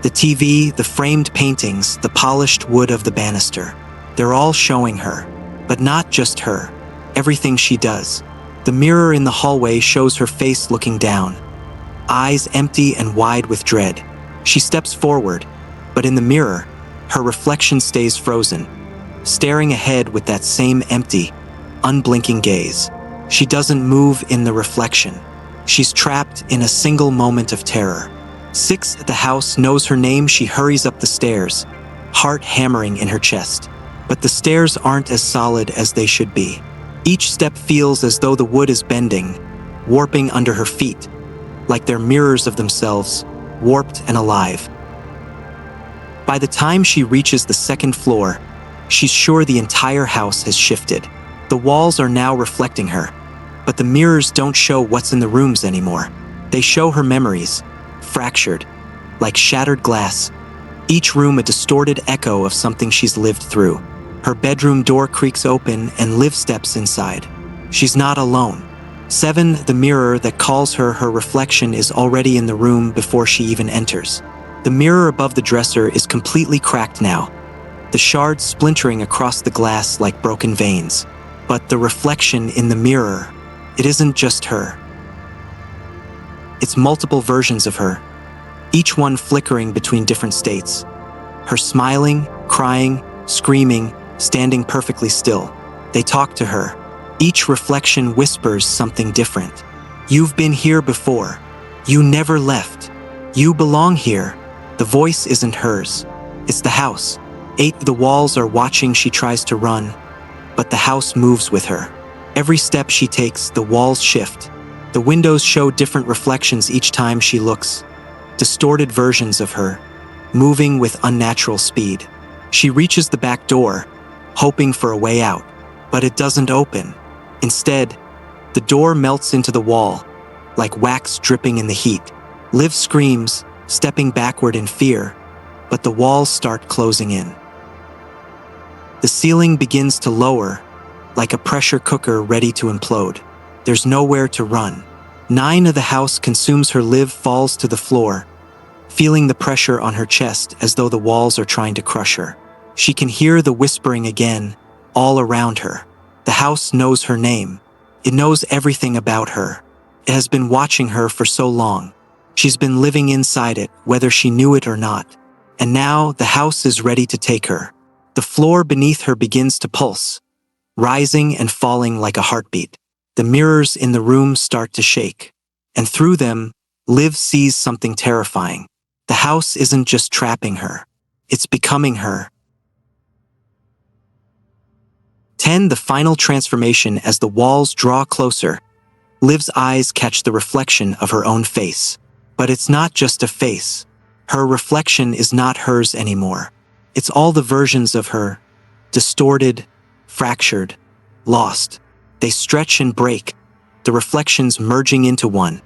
The TV, the framed paintings, the polished wood of the banister, they're all showing her, but not just her, everything she does. The mirror in the hallway shows her face looking down, eyes empty and wide with dread. She steps forward, but in the mirror, her reflection stays frozen, staring ahead with that same empty, unblinking gaze. She doesn't move in the reflection. She's trapped in a single moment of terror. 6. The house knows her name. She hurries up the stairs, heart hammering in her chest. But the stairs aren't as solid as they should be. Each step feels as though the wood is bending, warping under her feet, like they're mirrors of themselves, warped and alive. By the time she reaches the second floor, she's sure the entire house has shifted. The walls are now reflecting her, but the mirrors don't show what's in the rooms anymore. They show her memories, fractured, like shattered glass. Each room a distorted echo of something she's lived through. Her bedroom door creaks open and Liv steps inside. She's not alone. 7. The mirror that calls her reflection is already in the room before she even enters. The mirror above the dresser is completely cracked now, the shards splintering across the glass like broken veins. But the reflection in the mirror, it isn't just her. It's multiple versions of her, each one flickering between different states. Her smiling, crying, screaming, standing perfectly still. They talk to her. Each reflection whispers something different. You've been here before. You never left. You belong here. The voice isn't hers. It's the house. 8. The walls are watching. She tries to run, but the house moves with her. Every step she takes, the walls shift. The windows show different reflections each time she looks. Distorted versions of her, moving with unnatural speed. She reaches the back door, hoping for a way out, but it doesn't open. Instead, the door melts into the wall, like wax dripping in the heat. Liv screams, stepping backward in fear, but the walls start closing in. The ceiling begins to lower, like a pressure cooker ready to implode. There's nowhere to run. 9. Of the house consumes her. Liv falls to the floor, feeling the pressure on her chest as though the walls are trying to crush her. She can hear the whispering again, all around her. The house knows her name. It knows everything about her. It has been watching her for so long. She's been living inside it, whether she knew it or not. And now the house is ready to take her. The floor beneath her begins to pulse, rising and falling like a heartbeat. The mirrors in the room start to shake, and through them, Liv sees something terrifying. The house isn't just trapping her, it's becoming her. 10. The final transformation. As the walls draw closer, Liv's eyes catch the reflection of her own face. But it's not just a face. Her reflection is not hers anymore. It's all the versions of her, distorted, fractured, lost. They stretch and break, the reflections merging into one,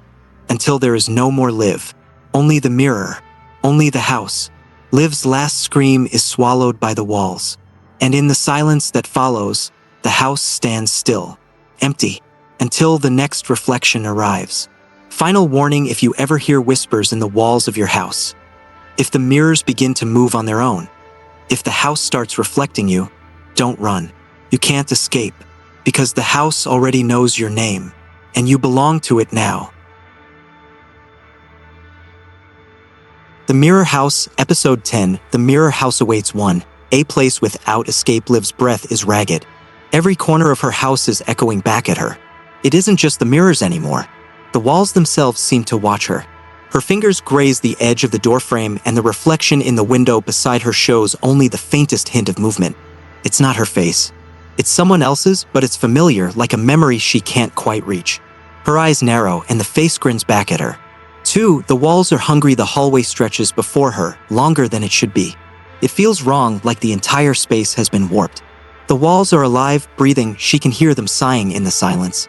until there is no more Liv. Only the mirror, only the house. Liv's last scream is swallowed by the walls. And in the silence that follows, the house stands still, empty, until the next reflection arrives. Final warning: if you ever hear whispers in the walls of your house, if the mirrors begin to move on their own, if the house starts reflecting you, don't run. You can't escape, because the house already knows your name, and you belong to it now. The Mirror House, Episode 10. The Mirror House awaits one. A place without escape. Liv's breath is ragged. Every corner of her house is echoing back at her. It isn't just the mirrors anymore. The walls themselves seem to watch her. Her fingers graze the edge of the doorframe, and the reflection in the window beside her shows only the faintest hint of movement. It's not her face. It's someone else's, but it's familiar, like a memory she can't quite reach. Her eyes narrow, and the face grins back at her. 2. The walls are hungry. The hallway stretches before her, longer than it should be. It feels wrong, like the entire space has been warped. The walls are alive, breathing. She can hear them sighing in the silence.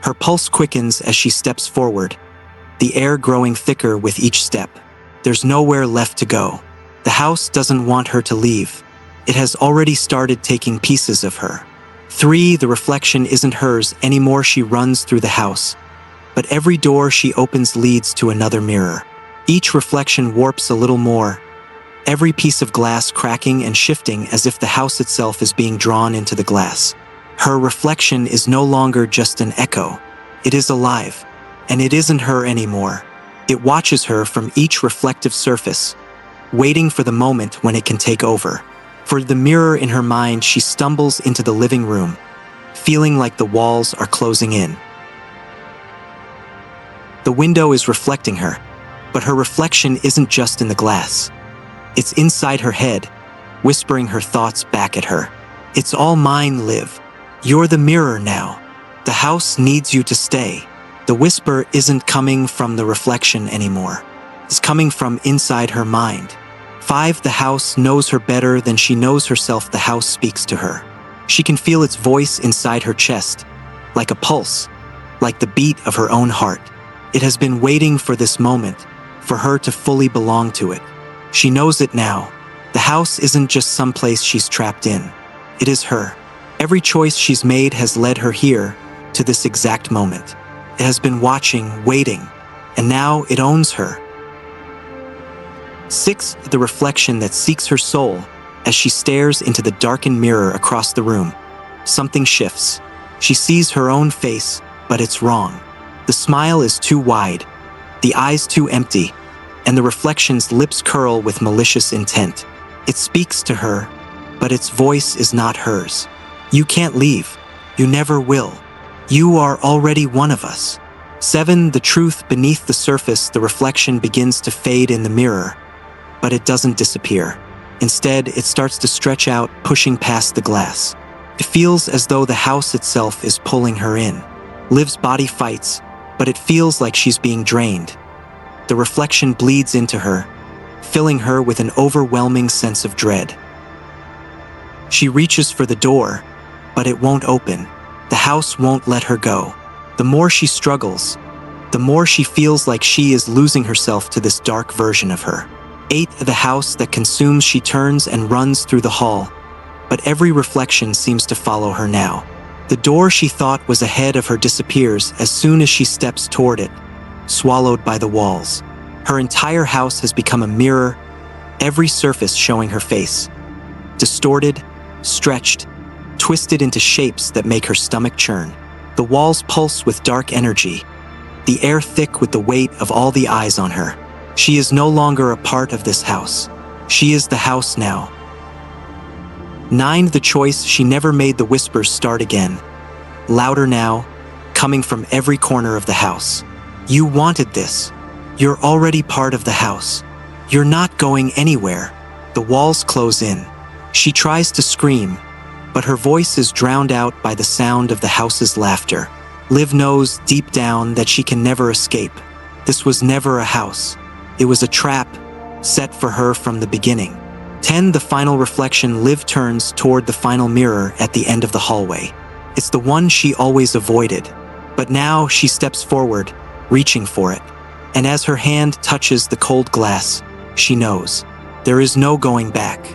Her pulse quickens as she steps forward, the air growing thicker with each step. There's nowhere left to go. The house doesn't want her to leave. It has already started taking pieces of her. 3. The reflection isn't hers anymore. She runs through the house, but every door she opens leads to another mirror. Each reflection warps a little more, every piece of glass cracking and shifting as if the house itself is being drawn into the glass. Her reflection is no longer just an echo. It is alive, and it isn't her anymore. It watches her from each reflective surface, waiting for the moment when it can take over. For the mirror in her mind, she stumbles into the living room, feeling like the walls are closing in. The window is reflecting her, but her reflection isn't just in the glass. It's inside her head, whispering her thoughts back at her. It's all mine, Liv. You're the mirror now. The house needs you to stay. The whisper isn't coming from the reflection anymore. It's coming from inside her mind. 5. The house knows her better than she knows herself. The house speaks to her. She can feel its voice inside her chest, like a pulse, like the beat of her own heart. It has been waiting for this moment, for her to fully belong to it. She knows it now. The house isn't just some place she's trapped in. It is her. Every choice she's made has led her here, to this exact moment. It has been watching, waiting, and now it owns her. 6. The reflection that seeks her soul. As she stares into the darkened mirror across the room, something shifts. She sees her own face, but it's wrong. The smile is too wide, the eyes too empty, and the reflection's lips curl with malicious intent. It speaks to her, but its voice is not hers. You can't leave. You never will. You are already one of us. 7. The truth beneath the surface. The reflection begins to fade in the mirror, but it doesn't disappear. Instead, it starts to stretch out, pushing past the glass. It feels as though the house itself is pulling her in. Liv's body fights, but it feels like she's being drained. The reflection bleeds into her, filling her with an overwhelming sense of dread. She reaches for the door, but it won't open. The house won't let her go. The more she struggles, the more she feels like she is losing herself to this dark version of her. 8. The house that consumes. She turns and runs through the hall, but every reflection seems to follow her now. The door she thought was ahead of her disappears as soon as she steps toward it, swallowed by the walls. Her entire house has become a mirror, every surface showing her face. Distorted, stretched, twisted into shapes that make her stomach churn. The walls pulse with dark energy, the air thick with the weight of all the eyes on her. She is no longer a part of this house. She is the house now. 9. The choice she never made. The whispers start again, louder now, coming from every corner of the house. You wanted this. You're already part of the house. You're not going anywhere. The walls close in. She tries to scream, but her voice is drowned out by the sound of the house's laughter. Liv knows deep down that she can never escape. This was never a house. It was a trap set for her from the beginning. 10. The final reflection. Liv turns toward the final mirror at the end of the hallway. It's the one she always avoided, but now she steps forward, reaching for it. And as her hand touches the cold glass, she knows there is no going back.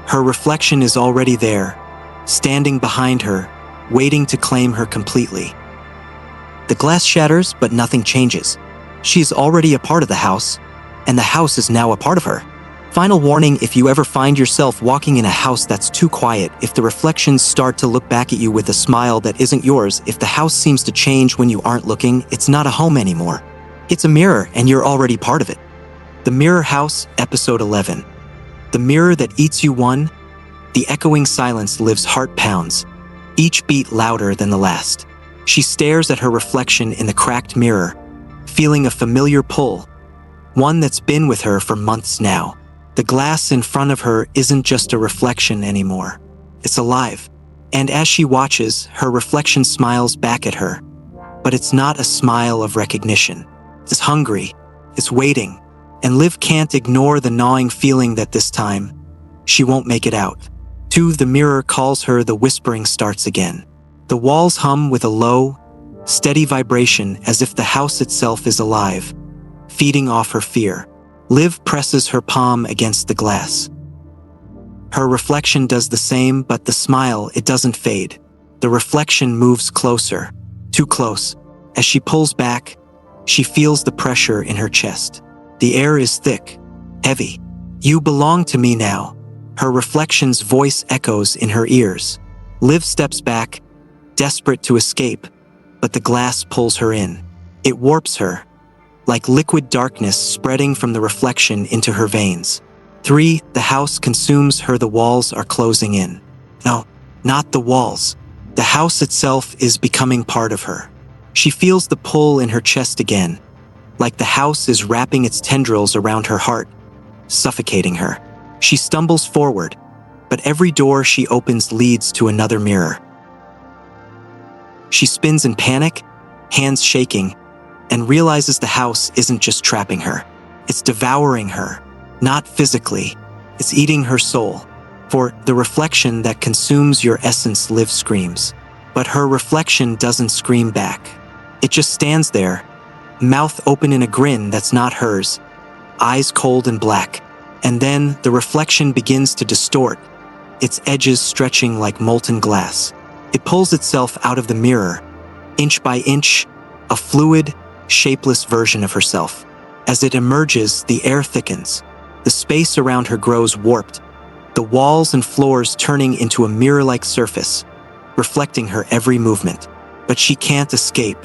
Her reflection is already there, standing behind her, waiting to claim her completely. The glass shatters, but nothing changes. She is already a part of the house, and the house is now a part of her. Final warning: if you ever find yourself walking in a house that's too quiet, if the reflections start to look back at you with a smile that isn't yours, if the house seems to change when you aren't looking, it's not a home anymore. It's a mirror, and you're already part of it. The Mirror House, Episode 11. The mirror that eats you. 1. The echoing silence. Liv's heart pounds, each beat louder than the last. She stares at her reflection in the cracked mirror, feeling a familiar pull, one that's been with her for months now. The glass in front of her isn't just a reflection anymore. It's alive. And as she watches, her reflection smiles back at her. But it's not a smile of recognition. It's hungry. It's waiting. And Liv can't ignore the gnawing feeling that this time, she won't make it out. 2. The mirror calls her. The whispering starts again. The walls hum with a low, steady vibration as if the house itself is alive, feeding off her fear. Liv presses her palm against the glass. Her reflection does the same, but the smile, it doesn't fade. The reflection moves closer, too close. As she pulls back, she feels the pressure in her chest. The air is thick, heavy. You belong to me now. Her reflection's voice echoes in her ears. Liv steps back, desperate to escape, but the glass pulls her in. It warps her, like liquid darkness spreading from the reflection into her veins. 3. The house consumes her. The walls are closing in. No, not the walls. The house itself is becoming part of her. She feels the pull in her chest again, like the house is wrapping its tendrils around her heart, suffocating her. She stumbles forward, but every door she opens leads to another mirror. She spins in panic, hands shaking, and realizes the house isn't just trapping her. It's devouring her, not physically. It's eating her soul. For the reflection that consumes your essence, Liv screams. But her reflection doesn't scream back. It just stands there, mouth open in a grin that's not hers, eyes cold and black. And then the reflection begins to distort, its edges stretching like molten glass. It pulls itself out of the mirror, inch by inch, a fluid, shapeless version of herself. As it emerges, the air thickens. The space around her grows warped, the walls and floors turning into a mirror-like surface, reflecting her every movement. But she can't escape.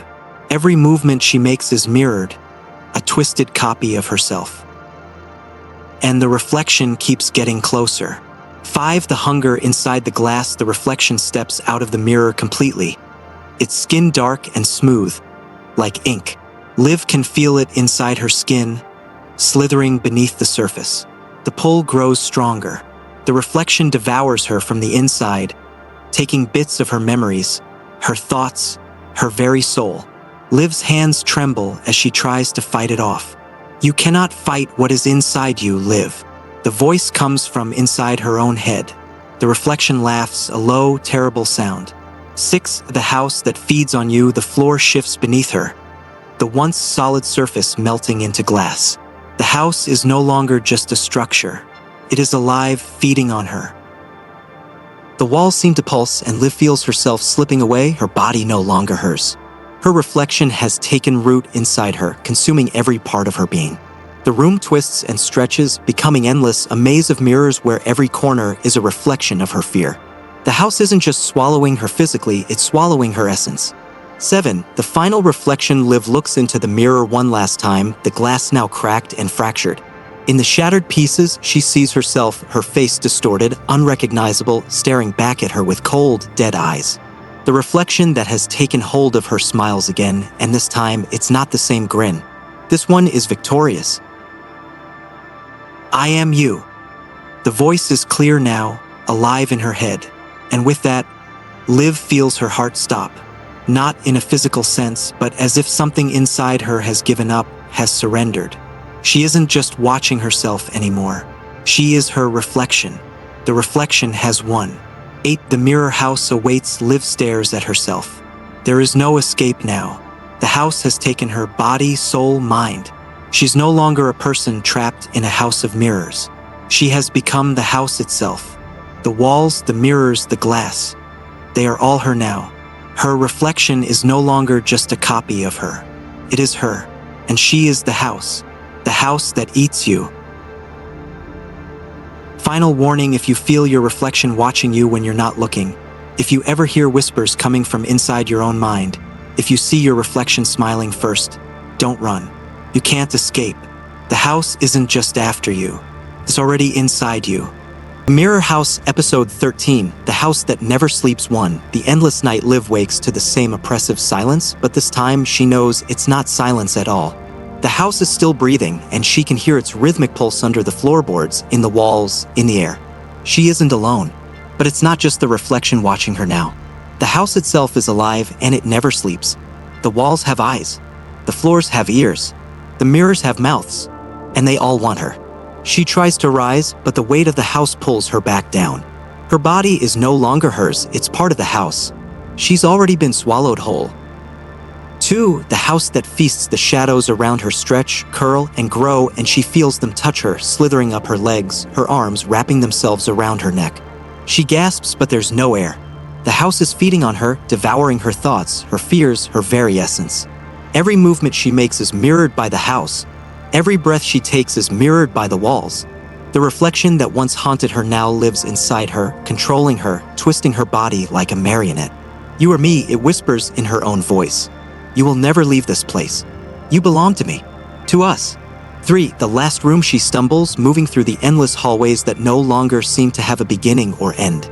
Every movement she makes is mirrored, a twisted copy of herself. And the reflection keeps getting closer. 5. The hunger inside the glass. The reflection steps out of the mirror completely, its skin dark and smooth, like ink. Liv can feel it inside her skin, slithering beneath the surface. The pull grows stronger. The reflection devours her from the inside, taking bits of her memories, her thoughts, her very soul. Liv's hands tremble as she tries to fight it off. You cannot fight what is inside you, Liv. The voice comes from inside her own head. The reflection laughs, a low, terrible sound. 6. The house that feeds on you. The floor shifts beneath her, the once solid surface melting into glass. The house is no longer just a structure. It is alive, feeding on her. The walls seem to pulse, and Liv feels herself slipping away, her body no longer hers. Her reflection has taken root inside her, consuming every part of her being. The room twists and stretches, becoming endless, a maze of mirrors where every corner is a reflection of her fear. The house isn't just swallowing her physically, it's swallowing her essence. 7. The final reflection. Liv looks into the mirror one last time, the glass now cracked and fractured. In the shattered pieces, she sees herself, her face distorted, unrecognizable, staring back at her with cold, dead eyes. The reflection that has taken hold of her smiles again, and this time, it's not the same grin. This one is victorious. I am you. The voice is clear now, alive in her head. And with that, Liv feels her heart stop. Not in a physical sense, but as if something inside her has given up, has surrendered. She isn't just watching herself anymore. She is her reflection. The reflection has won. 8. The mirror house awaits. Liv stares at herself. There is no escape now. The house has taken her body, soul, mind. She's no longer a person trapped in a house of mirrors. She has become the house itself. The walls, the mirrors, the glass. They are all her now. Her reflection is no longer just a copy of her. It is her, and she is the house that eats you. Final warning: if you feel your reflection watching you when you're not looking, if you ever hear whispers coming from inside your own mind, if you see your reflection smiling first, don't run. You can't escape. The house isn't just after you. It's already inside you. Mirror House Episode 13, The House That Never Sleeps 1. The endless night. Liv wakes to the same oppressive silence, but this time she knows it's not silence at all. The house is still breathing, and she can hear its rhythmic pulse under the floorboards, in the walls, in the air. She isn't alone. But it's not just the reflection watching her now. The house itself is alive, and it never sleeps. The walls have eyes. The floors have ears. The mirrors have mouths. And they all want her. She tries to rise, but the weight of the house pulls her back down. Her body is no longer hers, it's part of the house. She's already been swallowed whole. 2. The house that feasts the shadows around her stretch, curl, and grow, and she feels them touch her, slithering up her legs, her arms wrapping themselves around her neck. She gasps, but there's no air. The house is feeding on her, devouring her thoughts, her fears, her very essence. Every movement she makes is mirrored by the house. Every breath she takes is mirrored by the walls. The reflection that once haunted her now lives inside her, controlling her, twisting her body like a marionette. "You are me," it whispers in her own voice. "You will never leave this place. You belong to me. To us." 3. The last room she stumbles, moving through the endless hallways that no longer seem to have a beginning or end.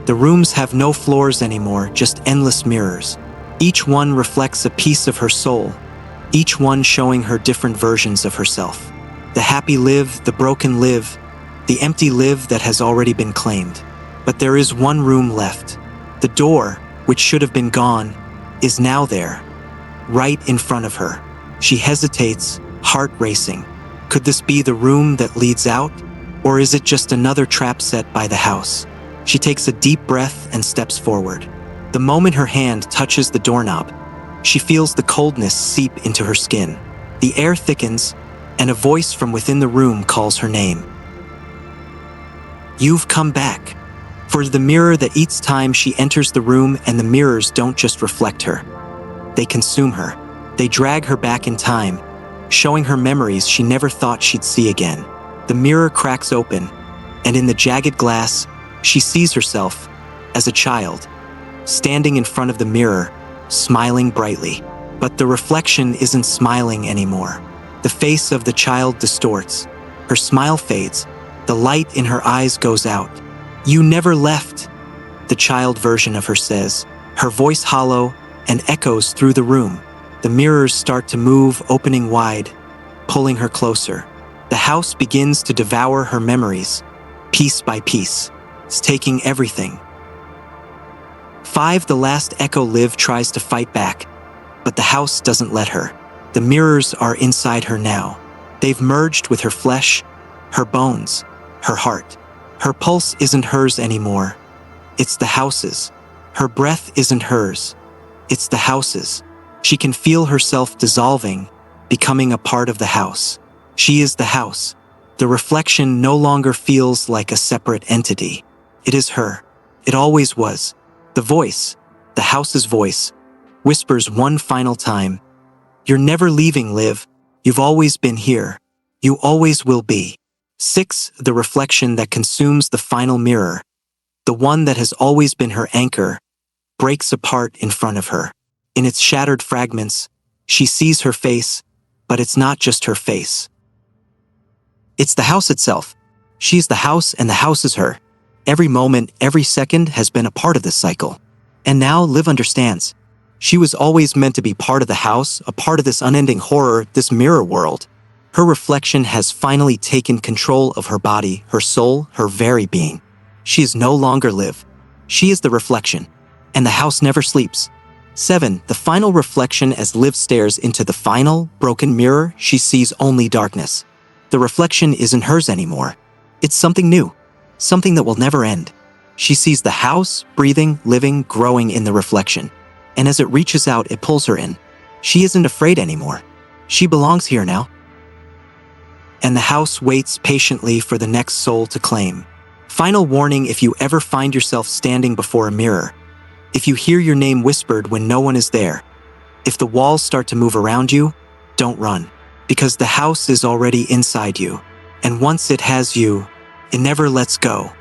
The rooms have no floors anymore, just endless mirrors. Each one reflects a piece of her soul, each one showing her different versions of herself. The happy live, the broken live, the empty live that has already been claimed. But there is one room left. The door, which should have been gone, is now there, right in front of her. She hesitates, heart racing. Could this be the room that leads out? Or is it just another trap set by the house? She takes a deep breath and steps forward. The moment her hand touches the doorknob, she feels the coldness seep into her skin. The air thickens, and a voice from within the room calls her name. "You've come back." For the mirror that each time she enters the room, and the mirrors don't just reflect her. They consume her. They drag her back in time, showing her memories she never thought she'd see again. The mirror cracks open, and in the jagged glass, she sees herself as a child, standing in front of the mirror, smiling brightly. But the reflection isn't smiling anymore. The face of the child distorts. Her smile fades. The light in her eyes goes out. "You never left," the child version of her says, her voice hollow and echoes through the room. The mirrors start to move, opening wide, pulling her closer. The house begins to devour her memories, piece by piece. It's taking everything. 5. The last echo Liv tries to fight back, but the house doesn't let her. The mirrors are inside her now. They've merged with her flesh, her bones, her heart. Her pulse isn't hers anymore. It's the house's. Her breath isn't hers. It's the house's. She can feel herself dissolving, becoming a part of the house. She is the house. The reflection no longer feels like a separate entity. It is her. It always was. The voice, the house's voice, whispers one final time, "You're never leaving, Liv. You've always been here. You always will be." 6. The reflection that consumes the final mirror, the one that has always been her anchor, breaks apart in front of her. In its shattered fragments, she sees her face, but it's not just her face. It's the house itself. She's the house, and the house is her. Every moment, every second has been a part of this cycle. And now Liv understands. She was always meant to be part of the house, a part of this unending horror, this mirror world. Her reflection has finally taken control of her body, her soul, her very being. She is no longer Liv. She is the reflection. And the house never sleeps. 7. The final reflection. As Liv stares into the final, broken mirror, she sees only darkness. The reflection isn't hers anymore. It's something new. Something that will never end. She sees the house, breathing, living, growing in the reflection. And as it reaches out, it pulls her in. She isn't afraid anymore. She belongs here now. And the house waits patiently for the next soul to claim. Final warning: if you ever find yourself standing before a mirror, if you hear your name whispered when no one is there, if the walls start to move around you, don't run. Because the house is already inside you. And once it has you, it never lets go.